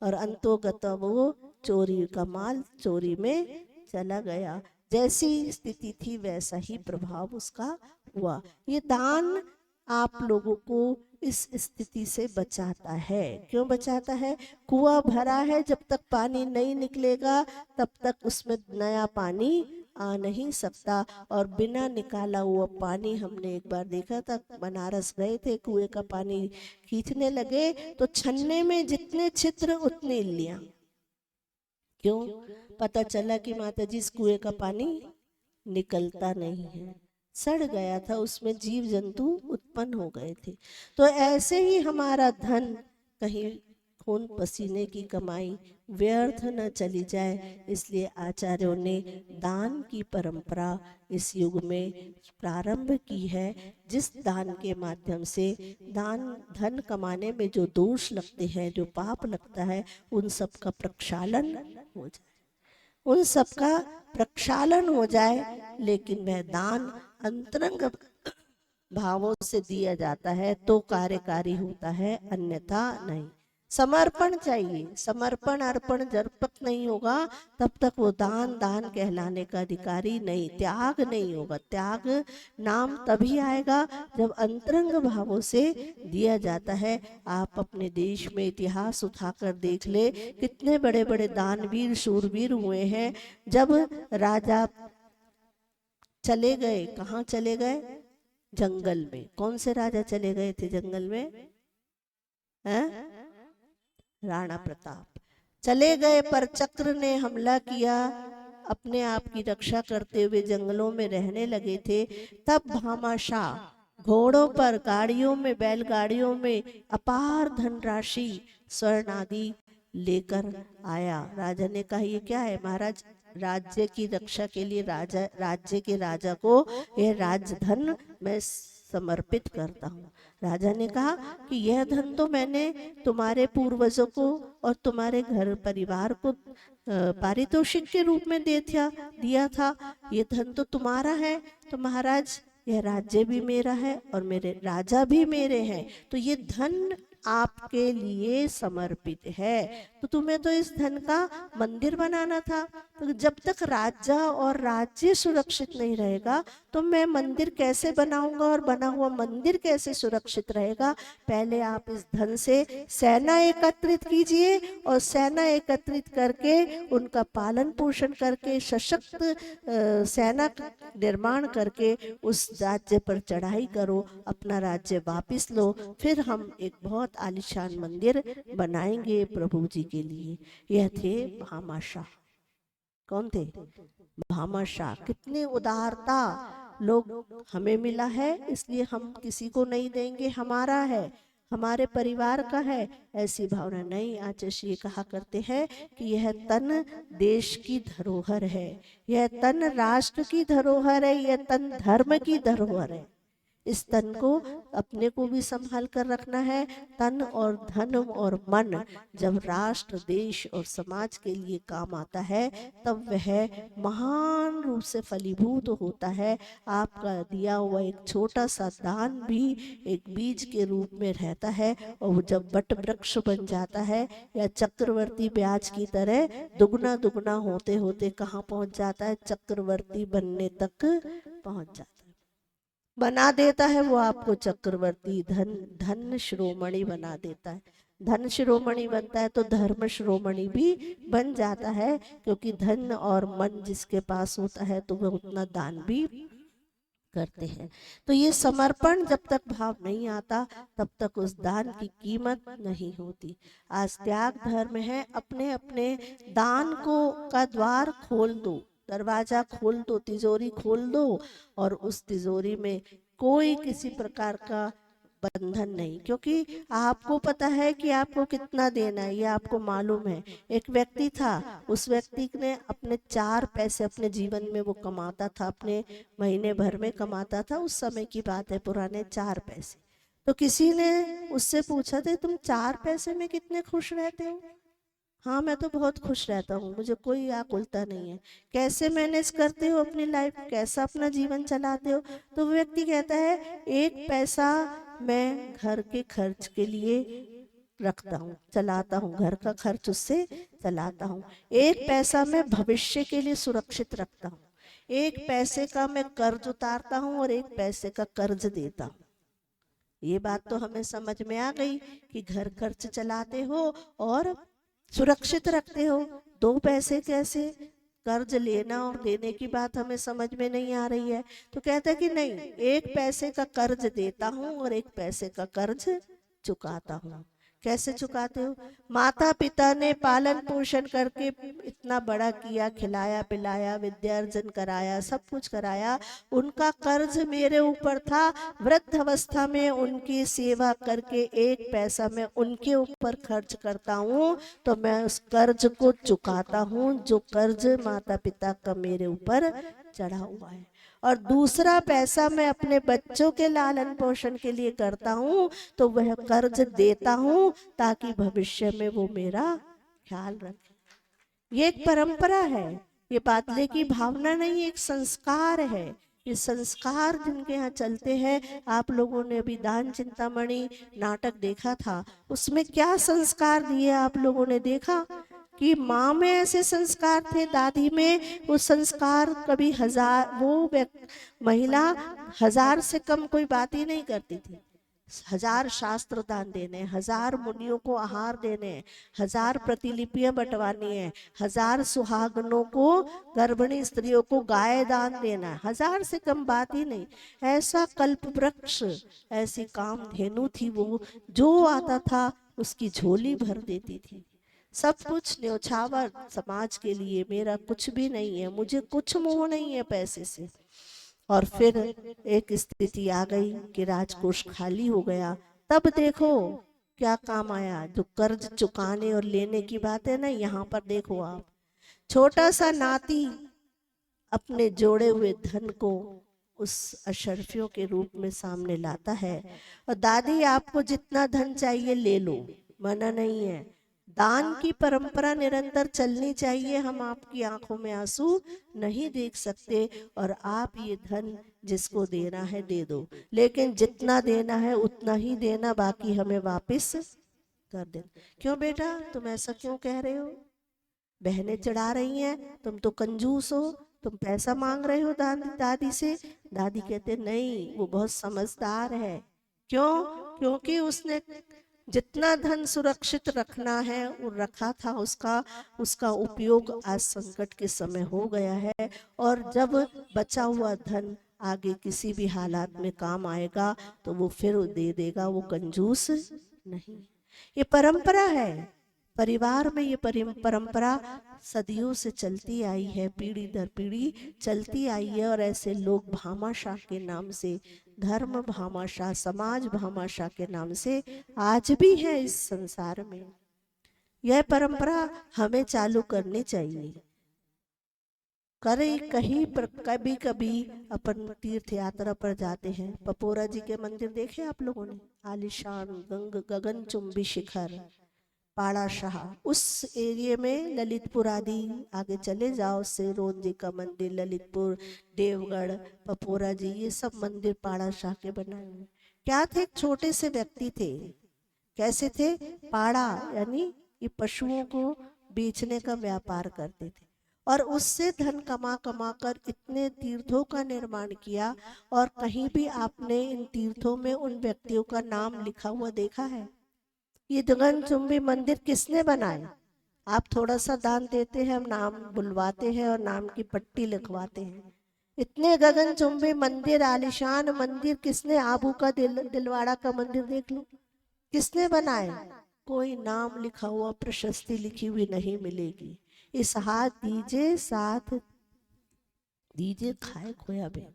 और अंतोगत वो चोरी का माल चोरी में चला गया। जैसी स्थिति थी वैसा ही प्रभाव उसका हुआ। ये दान आप लोगों को इस स्थिति से बचाता है। क्यों बचाता है? कुआं भरा है, जब तक पानी नहीं निकलेगा तब तक उसमें नया पानी आ नहीं सकता। और बिना निकाला हुआ पानी, हमने एक बार देखा था, बनारस गए थे, कुएं का पानी खींचने लगे तो छन्ने में जितने छिद्र उतनी इल्लियां। क्यों? पता चला कि माताजी इस कुएं का पानी निकलता नहीं है, सड़ गया था, उसमें जीव जंतु उत्पन्न हो गए थे। तो ऐसे ही हमारा धन कहीं खून पसीने की कमाई व्यर्थ न चली जाए, इसलिए आचार्यों ने दान की परंपरा इस युग में प्रारंभ की है, जिस दान के माध्यम से धन कमाने में जो दोष लगते हैं, जो पाप लगता है, उन सब का प्रक्षालन हो जाए, उन सब का प्रक्षालन हो जाए। लेकिन वह दान अंतरंग भावों से दिया जाता है तो कार्यकारी होता है, अन्यथा नहीं। समर्पण चाहिए, समर्पण अर्पण जब तक नहीं होगा तब तक वो दान कहलाने का अधिकारी नहीं, त्याग नहीं होगा। त्याग नाम तभी आएगा जब अंतरंग भावों से दिया जाता है। आप अपने देश में इतिहास उठाकर देख ले, कितने बड़े बड़े दानवीर शूरवीर हुए हैं। जब राजा चले गए, कहाँ चले गए? जंगल में। कौन से राजा चले गए थे जंगल में? हैं? राणा प्रताप चले गए, पर चक्र ने हमला किया। अपने आप की रक्षा करते हुए जंगलों में रहने लगे थे। तब भामाशाह घोड़ों पर, गाड़ियों में, बैलगाड़ियों में अपार धनराशि, स्वर्ण आदि लेकर आया। राजा ने कहा ये क्या है महाराज? राज्य की रक्षा के लिए राज्य के राजा को यह राजधन मैं समर्पित करता हूँ। राजा ने कहा कि यह धन तो मैंने तुम्हारे पूर्वजों को और तुम्हारे घर परिवार को पारितोषिक के रूप में दिया था। ये धन तो तुम्हारा है। तो महाराज, यह राज्य भी मेरा है और मेरे राजा भी मेरे हैं, तो ये धन आपके लिए समर्पित है। तो तुम्हें तो इस धन का मंदिर बनाना था। तो जब तक राज्य और राज्य सुरक्षित नहीं रहेगा तो मैं मंदिर कैसे बनाऊंगा और बना हुआ मंदिर कैसे सुरक्षित रहेगा। पहले आप इस धन से सेना एकत्रित कीजिए और सेना एकत्रित करके उनका पालन पोषण करके सशक्त सेना निर्माण करके उस राज्य पर चढ़ाई करो, अपना राज्य वापिस लो, फिर हम एक बहुत आलीशान मंदिर बनाएंगे प्रभु जी के लिए। यह थे भामाशाह। कौन थे? भामाशाह। कितनी उदारता लोग हमें मिला है, इसलिए हम किसी को नहीं देंगे, हमारा है, हमारे परिवार का है, ऐसी भावना नहीं। आचार्य कहा करते हैं कि यह तन देश की धरोहर है, यह तन राष्ट्र की धरोहर है, यह तन धर्म की धरोहर है। इस तन को अपने को भी संभाल कर रखना है। तन और धन और मन जब राष्ट्र देश और समाज के लिए काम आता है तब वह महान रूप से फलीभूत होता है। आपका दिया हुआ एक छोटा सा दान भी एक बीज के रूप में रहता है और वो जब वट वृक्ष बन जाता है या चक्रवर्ती ब्याज की तरह दुगना दुगना होते होते कहाँ पहुंच जाता है? चक्रवर्ती बनने तक पहुंच जाता है, बना देता है वो आपको चक्रवर्ती। धन शिरोमणि बना देता है। धन शिरोमणि बनता है तो धर्म शिरोमणि भी बन जाता है, क्योंकि धन और मन जिसके पास होता है तो वह उतना दान भी करते हैं। तो ये समर्पण जब तक भाव नहीं आता तब तक उस दान की कीमत नहीं होती। आज त्याग धर्म है, अपने अपने दान को का द्वार खोल दो, दरवाजा खोल दो, तिजोरी खोल दो और उस तिजोरी में कोई किसी प्रकार का बंधन नहीं, क्योंकि आपको पता है कि आपको कितना देना है, ये आपको मालूम है। एक व्यक्ति था, उस व्यक्ति ने अपने 4 पैसे अपने जीवन में वो कमाता था, अपने महीने भर में कमाता था, उस समय की बात है, पुराने 4 पैसे। तो किसी ने उससे पूछा था तुम 4 पैसे में कितने खुश रहते हो? हाँ मैं तो बहुत खुश रहता हूँ, मुझे कोई आकुलता नहीं है। कैसे मैनेज करते हो अपनी लाइफ, कैसा अपना जीवन चलाते हो? तो वो व्यक्ति कहता है 1 पैसा मैं घर के खर्च के लिए रखता हूँ, चलाता हूँ, घर का खर्च उससे चलाता हूँ। 1 पैसा मैं भविष्य के लिए सुरक्षित रखता हूँ। 1 पैसे का मैं कर्ज उतारता हूँ और 1 पैसे का कर्ज देता हूँ। ये बात तो हमें समझ में आ गई कि घर खर्च चलाते हो और सुरक्षित रखते हो। 2 पैसे कैसे? कर्ज लेना और देने की बात हमें समझ में नहीं आ रही है। तो कहता है कि नहीं, 1 पैसे का कर्ज देता हूँ और 1 पैसे का कर्ज चुकाता हूँ। कैसे चुकाते हो? माता पिता ने पालन पोषण करके इतना बड़ा किया, खिलाया पिलाया, विद्यार्जन कराया, सब कुछ कराया, उनका कर्ज मेरे ऊपर था। वृद्ध अवस्था में उनकी सेवा करके 1 पैसा मैं उनके ऊपर खर्च करता हूँ तो मैं उस कर्ज को चुकाता हूँ, जो कर्ज माता पिता का मेरे ऊपर चढ़ा हुआ है। और दूसरा पैसा मैं अपने बच्चों के लालन पोषण के लिए करता हूँ तो वह कर्ज देता हूँ ताकि भविष्य में वो मेरा ख्याल रखे। ये एक परंपरा है, ये बादले की भावना नहीं, एक संस्कार है। ये संस्कार जिनके यहाँ चलते हैं, आप लोगों ने अभी दान चिंतामणि नाटक देखा था, उसमें क्या संस्कार दिए आप लोगों ने देखा कि माँ में ऐसे संस्कार थे, दादी में वो संस्कार कभी वो महिला 1000 से कम कोई बात ही नहीं करती थी। 1000 शास्त्र दान देने, 1000 मुनियों को आहार देने, 1000 प्रतिलिपियां बंटवानी है, 1000 सुहागनों को, गर्भिणी स्त्रियों को गाय दान देना है, 1000 से कम बात ही नहीं। ऐसा कल्प वृक्ष, ऐसी कामधेनु थी वो, जो आता था उसकी झोली भर देती थी। सब कुछ न्योछावर समाज के लिए, मेरा कुछ भी नहीं है, मुझे कुछ मोह नहीं है पैसे से। और फिर एक स्थिति आ गई कि राजकोष खाली हो गया, तब देखो क्या काम आया। जो कर्ज चुकाने और लेने की बात है ना, यहाँ पर देखो आप, छोटा सा नाती अपने जोड़े हुए धन को उस अशर्फियों के रूप में सामने लाता है और दादी आपको जितना धन चाहिए ले लो, मना नहीं है, दान की परंपरा निरंतर चलनी चाहिए। हम आपकी आंखों में आंसू नहीं देख सकते, और आप ये धन जिसको देना है दे दो, लेकिन जितना देना है उतना ही देना, बाकी हमें वापस कर देना। क्यों बेटा, तुम ऐसा क्यों कह रहे हो? बहनें चिढ़ा रही हैं, तुम तो कंजूस हो, तुम पैसा मांग रहे हो दादी से। दादी कहते नहीं, वो बहुत समझदार है। क्यों? क्योंकि उसने जितना धन सुरक्षित रखना है वो रखा था, उसका उपयोग आज संकट के समय हो गया है, और जब बचा हुआ धन आगे किसी भी हालात में काम आएगा तो वो फिर दे देगा, वो कंजूस नहीं। ये परंपरा है, परिवार में ये परंपरा सदियों से चलती आई है, पीढ़ी दर पीढ़ी चलती आई है। और ऐसे लोग भामाशाह के नाम से, धर्म भामाशाह, समाज भामाशाह के नाम से आज भी है इस संसार में। यह परंपरा हमें चालू करनी चाहिए। करें कहीं पर, कभी कभी अपन तीर्थ यात्रा पर जाते हैं, पपोरा जी के मंदिर देखे आप लोगों ने, आलीशान गगनचुंबी शिखर पाड़ा शाह, उस एरिया में ललितपुर आदि आगे चले जाओ, सेरोन जी का मंदिर, ललितपुर, देवगढ़, पपोरा जी, ये सब मंदिर पाड़ा शाह के बनाए हुए। क्या थे? एक छोटे से व्यक्ति थे। कैसे थे? पाड़ा यानी ये पशुओं को बेचने का व्यापार करते थे, और उससे धन कमा कमा कर इतने तीर्थों का निर्माण किया। और कहीं भी आपने इन तीर्थों में उन व्यक्तियों का नाम लिखा हुआ देखा है? ये गगनचुंबी मंदिर किसने बनाए? आप थोड़ा सा दान देते हैं, हम नाम बुलवाते हैं और नाम की पट्टी लिखवाते हैं। इतने गगनचुंबी मंदिर, आलिशान मंदिर किसने? आबू का दिलवाड़ा का मंदिर देख लो, किसने बनाए? कोई नाम लिखा हुआ, प्रशस्ति लिखी हुई नहीं मिलेगी। इस हाथ दीजिए, साथ दीजिए, खाए खोया बे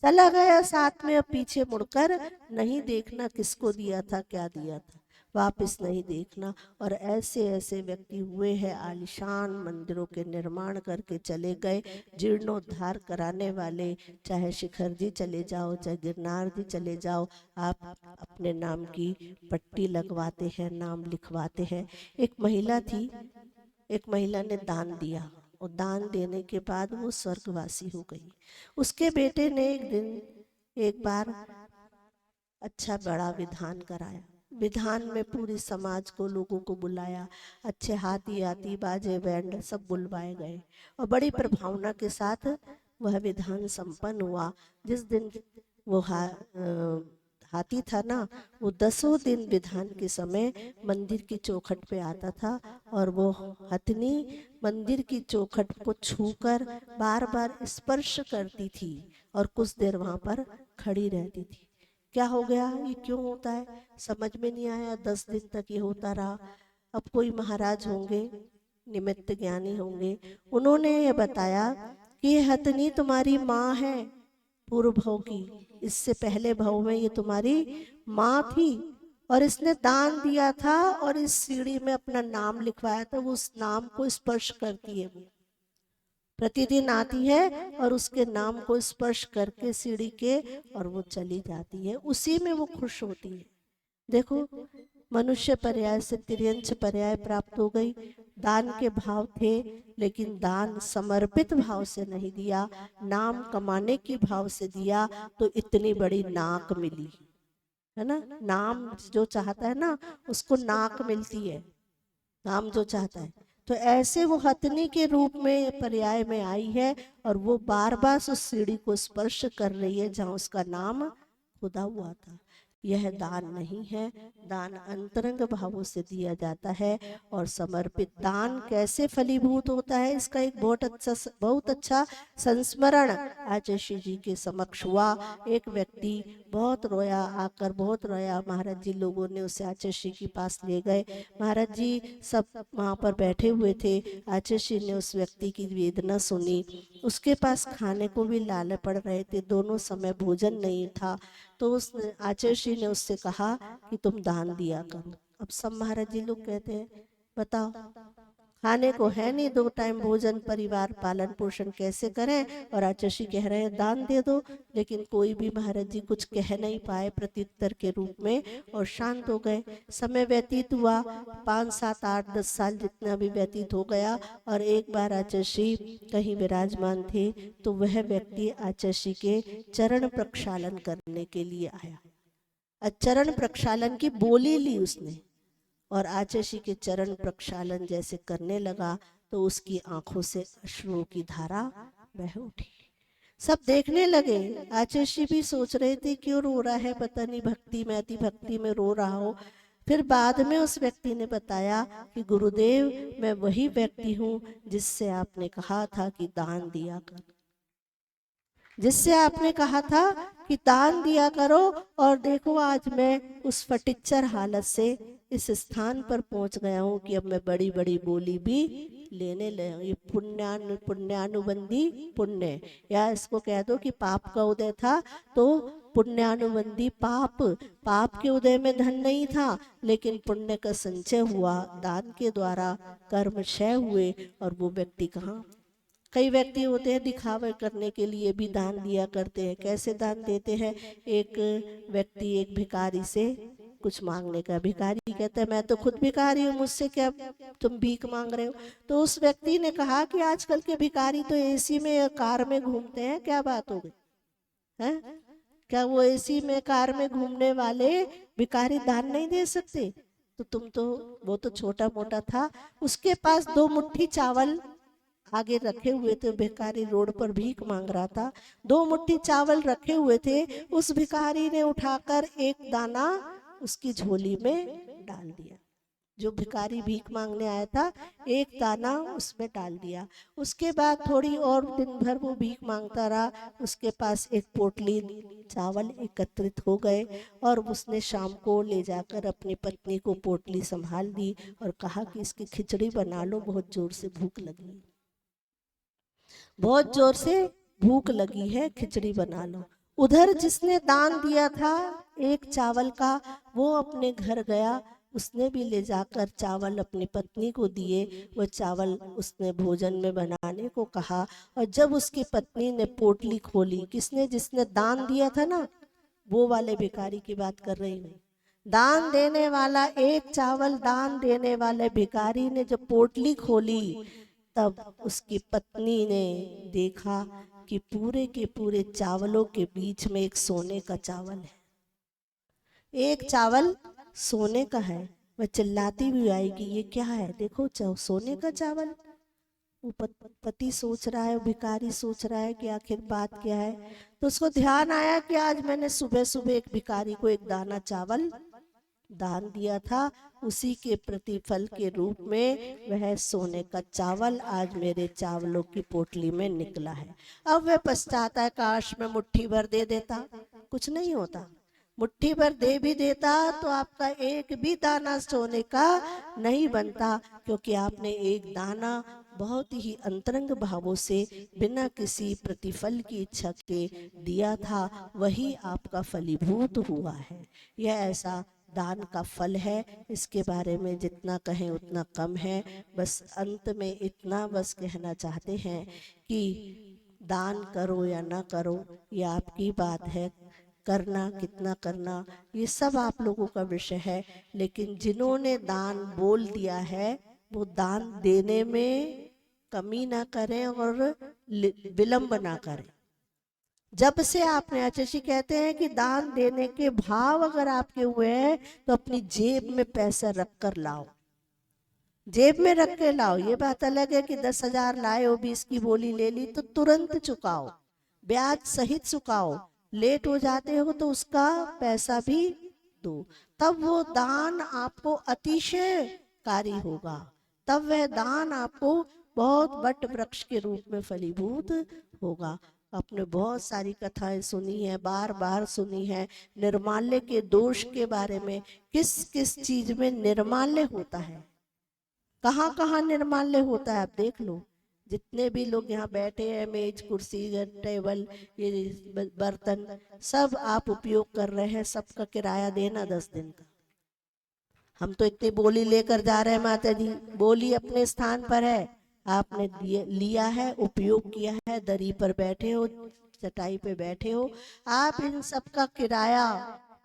चला गया साथ में। अब पीछे मुड़कर नहीं देखना किसको दिया था, क्या दिया था, वापस नहीं देखना। और ऐसे ऐसे व्यक्ति हुए हैं, आलिशान मंदिरों के निर्माण करके चले गए, जीर्णोद्धार कराने वाले। चाहे शिखर जी चले जाओ, चाहे गिरनार जी चले जाओ, आप अपने नाम की पट्टी लगवाते हैं, नाम लिखवाते हैं। एक महिला थी, एक महिला ने दान दिया, और दान देने के बाद वो स्वर्गवासी हो गई। उसके बेटे ने एक बार अच्छा बड़ा विधान कराया। विधान में पूरी समाज को, लोगों को बुलाया, अच्छे हाथी आती बाजे बैंड सब बुलवाए गए, और बड़ी प्रभावना के साथ वह विधान संपन्न हुआ। जिस दिन वो हाथी था ना, वो 10 दिन विधान के समय मंदिर की चौखट पे आता था, और वो हथनी मंदिर की चौखट को छूकर बार बार स्पर्श करती थी, और कुछ देर वहां पर खड़ी रहती थी। क्या हो गया, ये क्यों होता है, समझ में नहीं आया। 10 दिन तक ये होता रहा। अब कोई महाराज होंगे, निमित्त ज्ञानी होंगे, उन्होंने ये बताया कि ये हथनी तुम्हारी माँ है पूर्व भव की, इससे पहले भव में ये तुम्हारी माँ थी, और इसने दान दिया था, और इस सीढ़ी में अपना नाम लिखवाया था। वो उस नाम को स्पर्श करती है, वो प्रतिदिन आती है और उसके नाम को स्पर्श करके सीढ़ी के, और वो चली जाती है, उसी में वो खुश होती है। देखो, मनुष्य पर्याय से तिर्यंच पर्याय प्राप्त हो गई। दान के भाव थे, लेकिन दान समर्पित भाव से नहीं दिया, नाम कमाने के भाव से दिया, तो इतनी बड़ी नाक मिली, है ना। नाम जो चाहता है ना, उसको नाक मिलती है, नाम जो चाहता है। तो ऐसे वो हथनी के रूप में पर्याय में आई है, और वो बार बार उस सीढ़ी को स्पर्श कर रही है जहाँ उसका नाम खुदा हुआ था। यह दान नहीं है, दान अंतरंग भावों से दिया जाता है, और समर्पित दान कैसे फलीभूत होता है, इसका एक बहुत अच्छा संस्मरण आचार्य जी के समक्ष हुआ। एक व्यक्ति बहुत रोया, आकर बहुत रोया। महाराज जी लोगों ने उसे आचार्य जी के पास ले गए। महाराज जी सब वहाँ पर बैठे हुए थे। आचार्य जी ने उस व्यक्ति की वेदना सुनी। उसके पास खाने को भी लाले पड़ रहे थे, दोनों समय भोजन नहीं था। तो उस आचार्य जी ने उससे कहा कि तुम दान दिया करो। अब सब महाराज जी लोग कहते हैं, बताओ खाने को है नहीं, 2 टाइम भोजन, परिवार पालन पोषण कैसे करें, और आचार्य कह रहे हैं दान दे दो। लेकिन कोई भी महाराज जी कुछ कह नहीं पाए प्रत्युत्तर के रूप में और शांत हो गए। समय व्यतीत हुआ, 5, 7, 8, 10 साल जितना भी व्यतीत हो गया, और एक बार आचार्य कहीं विराजमान थे तो वह व्यक्ति आचार्य के चरण प्रक्षालन करने के लिए आया। चरण प्रक्षालन की बोली ली उसने, और आचार्य के चरण प्रक्षालन जैसे करने लगा तो उसकी आंखों से अश्रुओं की धारा बह उठी। सब देखने लगे। आचार्य भी सोच रहे थे क्यों रो रहा है, पता नहीं भक्ति में, अति भक्ति में रो रहा हो। फिर बाद में उस व्यक्ति ने बताया कि गुरुदेव, मैं वही व्यक्ति हूँ जिससे आपने कहा था कि दान दिया कर, जिससे आपने कहा था कि दान दिया करो। और देखो आज मैं उस फटीचर हालत से इस स्थान पर पहुंच गया हूं कि अब मैं बड़ी बड़ी बोली भी लेने लगा। ये पुण्यानुबंधी पुण्य, या इसको कह दो कि पाप का उदय था तो पुण्यानुबंधी पाप, पाप के उदय में धन नहीं था लेकिन पुण्य का संचय हुआ, दान के द्वारा कर्म क्षय हुए। और वो व्यक्ति कहाँ, कई व्यक्ति होते हैं दिखावे करने के लिए भी दान दिया करते हैं। कैसे दान देते हैं, एक व्यक्ति एक भिखारी से कुछ मांगने का, भिखारी कहता है मैं तो खुद भिखारी हूँ, मुझसे क्या तुम भीख मांग रहे हो। तो उस व्यक्ति ने कहा कि आजकल के भिखारी तो एसी में या कार में घूमते हैं, क्या बात हो गई है, क्या वो एसी में कार में घूमने वाले भिखारी दान नहीं दे सकते। तो तुम तो, वो तो छोटा मोटा था, उसके पास 2 मुट्ठी चावल आगे रखे हुए थे, भिखारी रोड पर भीख मांग रहा था, 2 मुट्ठी चावल रखे हुए थे, उस भिखारी ने उठाकर एक दाना उसकी झोली में डाल दिया। जो भिखारी भीख मांगने आया था एक दाना उसमें डाल दिया। उसके बाद थोड़ी और दिन भर वो भीख मांगता रहा, उसके पास एक पोटली चावल एकत्रित हो गए और उसने शाम को ले जाकर अपनी पत्नी को पोटली संभाल दी और कहा कि इसकी खिचड़ी बना लो, बहुत जोर से भूख लगी, बहुत जोर से भूख लगी है, खिचड़ी बना लो। उधर जिसने दान दिया था एक चावल का, वो अपने घर गया, उसने भी ले जाकर चावल अपनी पत्नी को दिए। वो चावल उसने भोजन में बनाने को कहा, और जब उसकी पत्नी ने पोटली खोली, किसने, जिसने दान दिया था ना, वो वाले भिखारी की बात कर रही हूँ, दान देने वाला, एक चावल दान देने वाले भिखारी ने जब पोटली खोली तब उसकी पत्नी ने देखा कि पूरे के पूरे चावलों के बीच में एक सोने का चावल है, एक चावल सोने का है। वह चिल्लाती भी आई कि ये क्या है, देखो सोने का चावल। वो पति सोच रहा है, भिखारी सोच रहा है कि आखिर बात क्या है। तो उसको ध्यान आया कि आज मैंने सुबह सुबह एक भिखारी को एक दाना चावल दान दिया था, उसी के प्रतिफल के रूप में वह सोने का चावल आज मेरे चावलों की पोटली में निकला है। अब वह पछताता है, काश मैं मुट्ठी भर दे देता। कुछ नहीं होता, मुट्ठी भर दे भी देता तो आपका एक भी दाना सोने का नहीं बनता, क्योंकि आपने एक दाना बहुत ही अंतरंग भावों से बिना किसी प्रतिफल की इच्छा के दिया था, वही आपका फलीभूत हुआ है। यह ऐसा दान का फल है, इसके बारे में जितना कहें उतना कम है। बस अंत में इतना बस कहना चाहते हैं कि दान करो या ना करो ये आपकी बात है, करना कितना करना ये सब आप लोगों का विषय है। लेकिन जिन्होंने दान बोल दिया है वो दान देने में कमी ना करें और विलंब ना करें। जब से आपने, आचार्य कहते हैं कि दान देने के भाव अगर आपके हुए हैं तो अपनी जेब में पैसा रख कर लाओ, जेब में रख के लाओ। ये बात अलग है कि 10,000 लाए हो, 20 की बोली ले ली तो तुरंत चुकाओ, ब्याज सहित चुकाओ। लेट हो जाते हो तो उसका पैसा भी दो, तब वो दान आपको अतिशयकारी होगा, तब वह दान आपको बहुत वट वृक्ष के रूप में फलीभूत होगा। आपने बहुत सारी कथाएं सुनी है, बार बार सुनी है निर्माल्य के दोष के बारे में, किस किस चीज में निर्माल्य होता है, कहाँ कहाँ निर्माल्य होता है, आप देख लो। जितने भी लोग यहाँ बैठे हैं, मेज कुर्सी टेबल ये बर्तन सब आप उपयोग कर रहे हैं, सबका किराया देना 10 दिन का। हम तो इतनी बोली लेकर जा रहे हैं माता जी, बोली अपने स्थान पर है, आपने लिया है, उपयोग किया है, दरी पर बैठे हो, चटाई पे बैठे हो, आप इन सब का किराया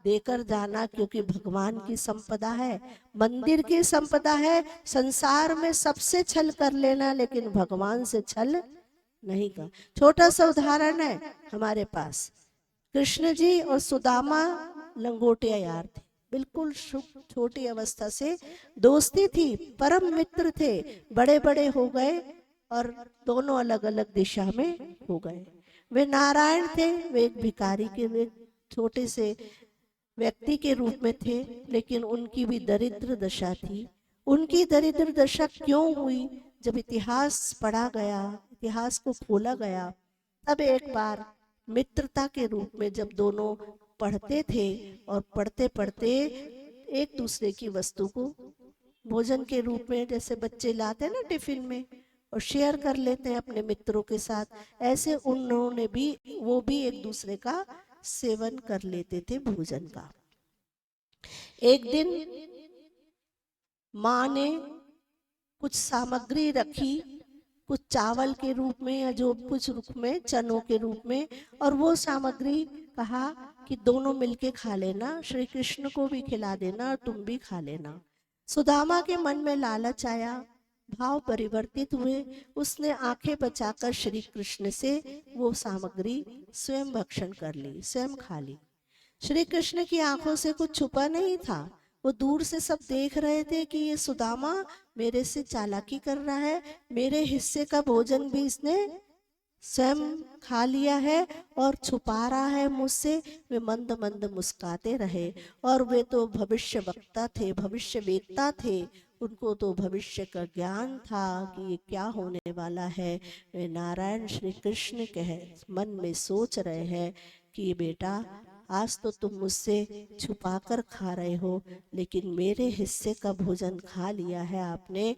देकर जाना, क्योंकि भगवान की संपदा है, मंदिर की संपदा है। संसार में सबसे छल कर लेना, लेकिन भगवान से छल नहीं कर। छोटा सा उदाहरण है हमारे पास, कृष्ण जी और सुदामा लंगोटिया यार थे, बिल्कुल छोटी अवस्था से दोस्ती थी, परम मित्र थे, बड़े बड़े हो गए और दोनों अलग अलग दिशा में हो गए। वे नारायण थे, वे एक भिखारी के, वे छोटे से व्यक्ति के रूप में थे, लेकिन उनकी भी दरिद्र दशा थी। उनकी दरिद्र दशा क्यों हुई? जब इतिहास पढ़ा गया, इतिहास को खोला गया, तब एक बार मित्रता के रूप में जब दोनों पढ़ते थे और पढ़ते पढ़ते एक दूसरे की वस्तु को भोजन के रूप में, जैसे बच्चे लाते हैं ना टिफिन में और शेयर कर लेते हैं अपने मित्रों के साथ, ऐसे उन्होंने भी, वो भी एक दूसरे का सेवन कर लेते थे भोजन का। एक दिन माँ ने कुछ सामग्री रखी, कुछ चावल के रूप में या जो कुछ रूप में, चनों के रूप में, और वो सामग्री कहा कि दोनों मिलके खा लेना, श्री कृष्ण को भी खिला देना और तुम भी खा लेना। सुदामा के मन में लालच आया, भाव परिवर्तित हुए, उसने आंखें बचाकर श्री कृष्ण से वो सामग्री स्वयं भक्षण कर ली, स्वयं खा ली। श्री कृष्ण की आंखों से कुछ छुपा नहीं था, वो दूर से सब देख रहे थे कि ये सुदामा मेरे से चालाकी कर रहा है, मेरे हिस्से का भोजन भी इसने स्वयं खा लिया है और छुपा रहा है मुझसे। वे मंद मंद मुस्काते रहे, और वे तो भविष्य वक्ता थे, भविष्य वेत्ता थे, उनको तो भविष्य का ज्ञान था कि ये क्या होने वाला है। वे नारायण श्री कृष्ण कह मन में सोच रहे हैं कि बेटा, आज तो तुम मुझसे छुपा कर खा रहे हो, लेकिन मेरे हिस्से का भोजन खा लिया है आपने,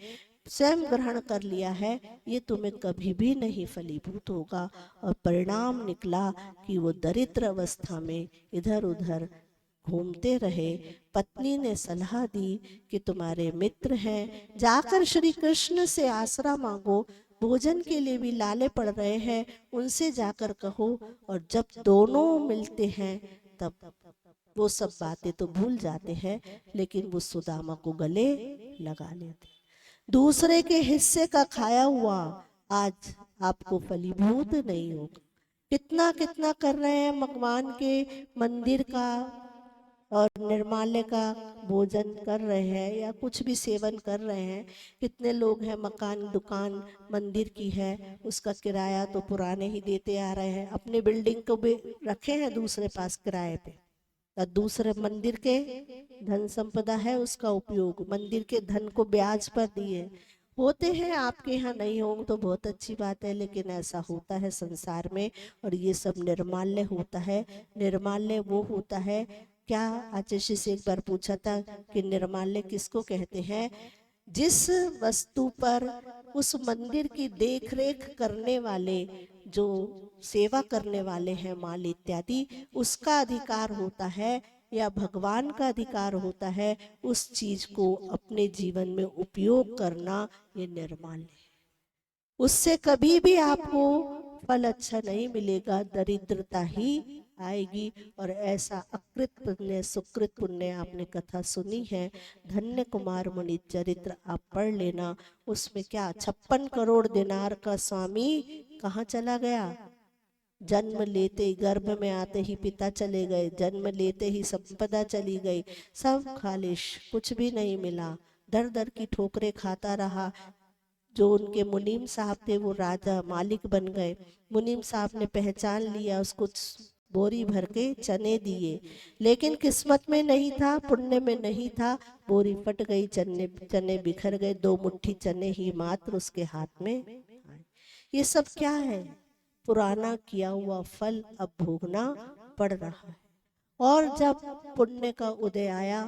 स्वयं ग्रहण कर लिया है, ये तुम्हें कभी भी नहीं फलीभूत होगा। और परिणाम निकला कि वो दरिद्र अवस्था में इधर उधर घूमते रहे। पत्नी ने सलाह दी कि तुम्हारे मित्र हैं, जाकर श्री कृष्ण से आसरा मांगो, भोजन के लिए भी लाले पड़ रहे हैं, उनसे जाकर कहो। और जब दोनों मिलते हैं तब वो सब बातें तो भूल जाते हैं, लेकिन वो सुदामा को गले लगा लेते। दूसरे के हिस्से का खाया हुआ आज आपको फलीभूत नहीं होगा। कितना कितना कर रहे हैं भगवान के मंदिर का और निर्माल्य का भोजन कर रहे हैं या कुछ भी सेवन कर रहे हैं। कितने लोग हैं, मकान दुकान मंदिर की है, उसका किराया तो पुराने ही देते आ रहे हैं, अपने बिल्डिंग को भी रखे हैं दूसरे पास किराए पे, और दूसरे मंदिर के धन संपदा है उसका उपयोग, मंदिर के धन को ब्याज पर दिए। होते हैं, आपके यहाँ नहीं होंगे तो बहुत अच्छी बात है, लेकिन ऐसा होता है संसार में। और ये सब निर्माल्य होता है। निर्माल्य वो होता है, क्या आचार्य से एक बार पूछा था कि निर्माल्य किसको कहते हैं? जिस वस्तु पर उस मंदिर की देखरेख करने वाले, जो सेवा करने वाले हैं माल इत्यादि, उसका अधिकार होता है या भगवान का अधिकार होता है, उस चीज को अपने जीवन में उपयोग करना, ये निर्माल्य है। उससे कभी भी आपको फल अच्छा नहीं मिलेगा, दरिद्रता ही आएगी। और ऐसा अकृत पुण्य सुकृत पुण्य, आपने कथा सुनी है, धन्य कुमार मुनि चरित्र आप पढ़ लेना। उसमें क्या 56 करोड़ दिनार का स्वामी कहाँ चला गया? जन्म लेते ही, गर्भ में आते ही पिता चले गए, जन्म लेते ही संपदा चली गई, सब खालिश, कुछ भी नहीं मिला, दर दर की ठोकरें खाता रहा। जो उनके मुनीम साहब थे वो राजा मालिक बन गए। मुनीम साहब ने पहचान लिया, उसको बोरी भर के चने दिए, लेकिन किस्मत में नहीं था, पुण्य में नहीं था, बोरी फट गई, चने बिखर गए, 2 मुट्ठी चने ही मात्र उसके हाथ में आए। ये सब क्या है? पुराना किया हुआ फल अब भोगना पड़ रहा है। और जब पुण्य का उदय आया,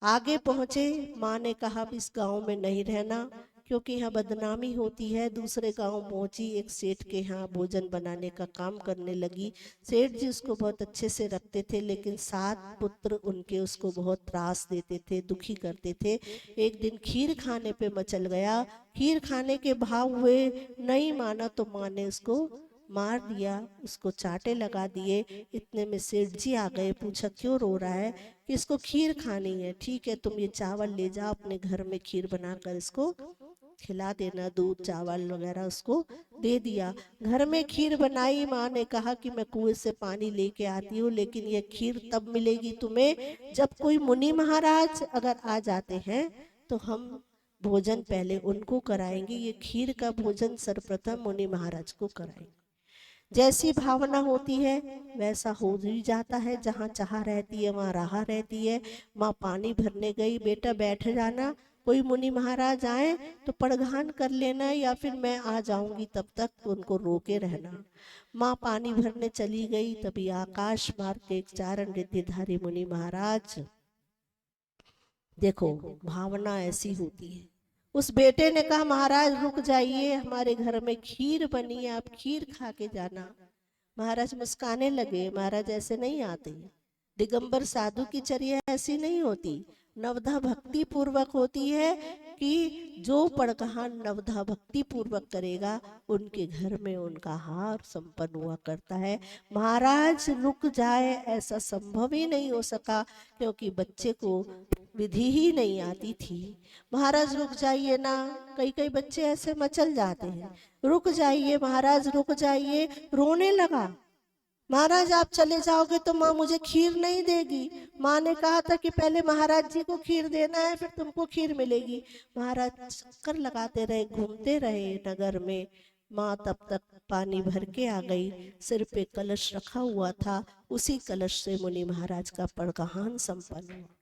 आगे पहुंचे, माँ ने कहा इस गांव में नहीं रहना, क्योंकि यहाँ बदनामी होती है। दूसरे गांव पहुंची, एक सेठ के यहाँ भोजन बनाने का काम करने लगी। सेठ जी उसको बहुत अच्छे से रखते थे, लेकिन 7 पुत्र उनके उसको बहुत त्रास देते थे, दुखी करते थे। एक दिन खीर खाने पे मचल गया। खीर खाने के भाव हुए, नहीं माना तो माँ ने उसको मार दिया, उसको चाटे लगा दिए। इतने में सेठ जी आ गए, पूछा क्यों रो रहा है, कि इसको खीर खानी है। ठीक है, तुम ये चावल ले जाओ अपने घर में, खीर बनाकर इसको खिला देना, दूध चावल वगैरह उसको दे दिया। घर में खीर बनाई, माँ ने कहा कि मैं कुएं से पानी लेके आती हूँ, लेकिन ये खीर तब मिलेगी तुम्हें जब कोई मुनि महाराज अगर आ जाते हैं तो हम भोजन पहले उनको कराएंगे। ये खीर का भोजन सर्वप्रथम मुनि महाराज को कराएंगे। जैसी भावना होती है वैसा हो ही जाता है। जहाँ चाह रहती है वहाँ राह रहती है। माँ पानी भरने गई, बेटा बैठ जाना, कोई मुनि महाराज आए तो पड़घान कर लेना, या फिर मैं आ जाऊंगी तब तक तो उनको रोके रहना। माँ पानी भरने चली गई, तभी आकाश मार्ग के एक चारण रिद्धिधारी मुनि महाराज, देखो भावना ऐसी होती है। उस बेटे ने कहा महाराज रुक जाइए, हमारे घर में खीर बनी है, आप खीर खा के जाना। महाराज मुस्काने लगे, महाराज ऐसे नहीं आते, दिगंबर साधु की चर्या ऐसी नहीं होती, नवधा भक्ति पूर्वक होती है कि जो पड़कहान नवधा भक्ति पूर्वक करेगा उनके घर में उनका हार संपन्न हुआ करता है। महाराज रुक जाए ऐसा संभव ही नहीं हो सका, क्योंकि बच्चे को विधि ही नहीं आती थी। महाराज रुक जाइए ना, कई कई बच्चे ऐसे मचल जाते हैं, रुक जाइए महाराज रुक जाइए। रोने लगा, महाराज आप चले जाओगे तो माँ मुझे खीर नहीं देगी। माँ ने कहा था कि पहले महाराज जी को खीर देना है, फिर तुमको खीर मिलेगी। महाराज चक्कर लगाते रहे, घूमते रहे नगर में। माँ तब तक पानी भर के आ गई, सिर पे कलश रखा हुआ था, उसी कलश से मुनि महाराज का पड़कहान संपन्न हुआ।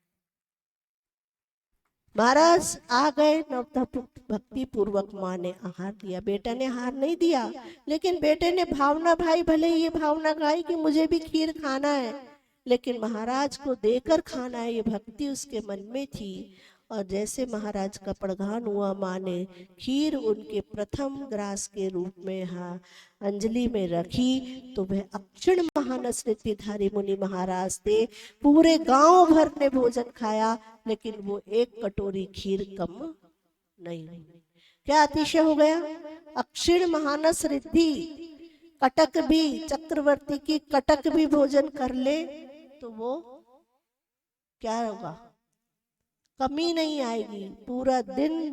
महाराज आ गए, नवधा भक्ति पूर्वक माँ ने आहार दिया। बेटा ने आहार नहीं दिया, लेकिन बेटे ने भावना, भाई भले ही ये भावना गाई कि मुझे भी खीर खाना है, लेकिन महाराज को देकर खाना है, ये भक्ति उसके मन में थी। और जैसे महाराज का प्रधान हुआ, माँ ने खीर उनके प्रथम ग्रास के रूप में अंजलि में रखी, तो वह अक्षिण महानस रिद्धिधारी मुनि महाराज थे। पूरे गांव भर ने भोजन खाया, लेकिन वो एक कटोरी खीर कम नहीं हुई। क्या अतिशय हो गया। अक्षिण महानस रिद्धि, कटक भी, चक्रवर्ती की कटक भी भोजन कर ले तो वो क्या होगा, कमी नहीं आएगी पूरा दिन।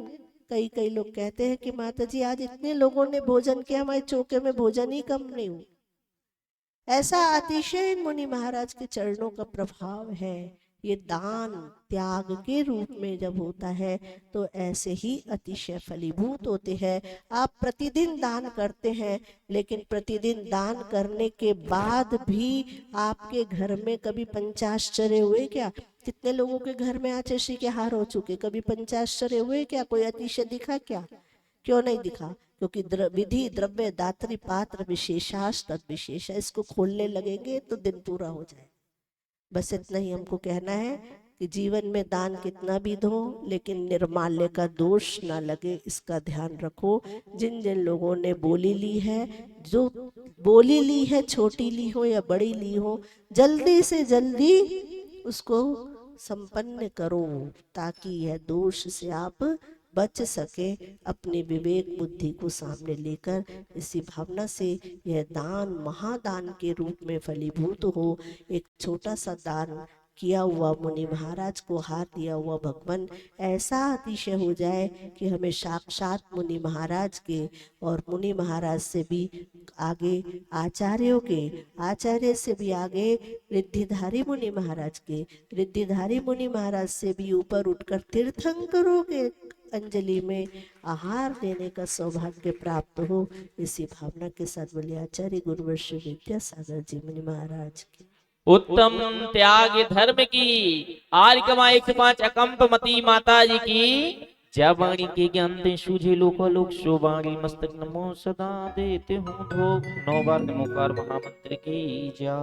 कई कई लोग कहते हैं कि माता जी आज इतने लोगों ने भोजन किया, हमारे चौके में भोजन ही कम नहीं हुआ। ऐसा अतिशय मुनि महाराज के चरणों का प्रभाव है। ये दान त्याग के रूप में जब होता है तो ऐसे ही अतिशय फलीभूत होते हैं। आप प्रतिदिन दान करते हैं, लेकिन प्रतिदिन दान करने के बाद भी आपके घर में कभी पंचाश्चर्य हुए क्या? कितने लोगों के घर में आचर्षी के हार हो चुके, कभी पंचाश्चर्य हुए क्या? कोई अतिशय दिखा क्या? क्यों नहीं दिखा? क्योंकि विधि द्रव्य दात्री पात्र विशेषाश तद विशेष, इसको खोलने लगेंगे तो दिन पूरा हो जाए। बस इतना ही हमको कहना है कि जीवन में दान कितना भी दो, लेकिन निर्माल्य का दोष ना लगे, इसका ध्यान रखो। जिन जिन लोगों ने बोली ली है, जो बोली ली है, छोटी ली हो या बड़ी ली हो, जल्दी से जल्दी उसको संपन्न करो, ताकि यह दोष से आप बच सके। अपने विवेक बुद्धि को सामने लेकर इसी भावना से यह दान महादान के रूप में फलीभूत हो। एक छोटा सा दान किया हुआ मुनि महाराज को हार दिया हुआ भगवान ऐसा अतिशय हो जाए कि हमें साक्षात मुनि महाराज के और मुनि महाराज से भी आगे आचार्यों के, आचार्य से भी आगे रिद्धिधारी मुनि महाराज के, रिद्धिधारी मुनि महाराज से भी ऊपर उठकर तीर्थंकरों के अंजलि में आहार देने का सौभाग्य प्राप्त हो। इसी भावना के साथ बोले आचार्य गुरुवर्ष विद्यासागर जी मुनि महाराज की उत्तम त्याग धर्म की आर्यमा 105 अकंपमती माता जी की जब वाणी के ज्ञान दे सूझे लोक शोभाणी मस्तक नमो सदा देते हूँ भोग 9 बार नमोकार महामंत्र की जा।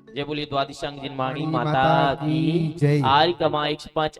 जय बोलिए द्वादशांग जिनवाणी वाणी माता माता की की जय। आर्य कमा 105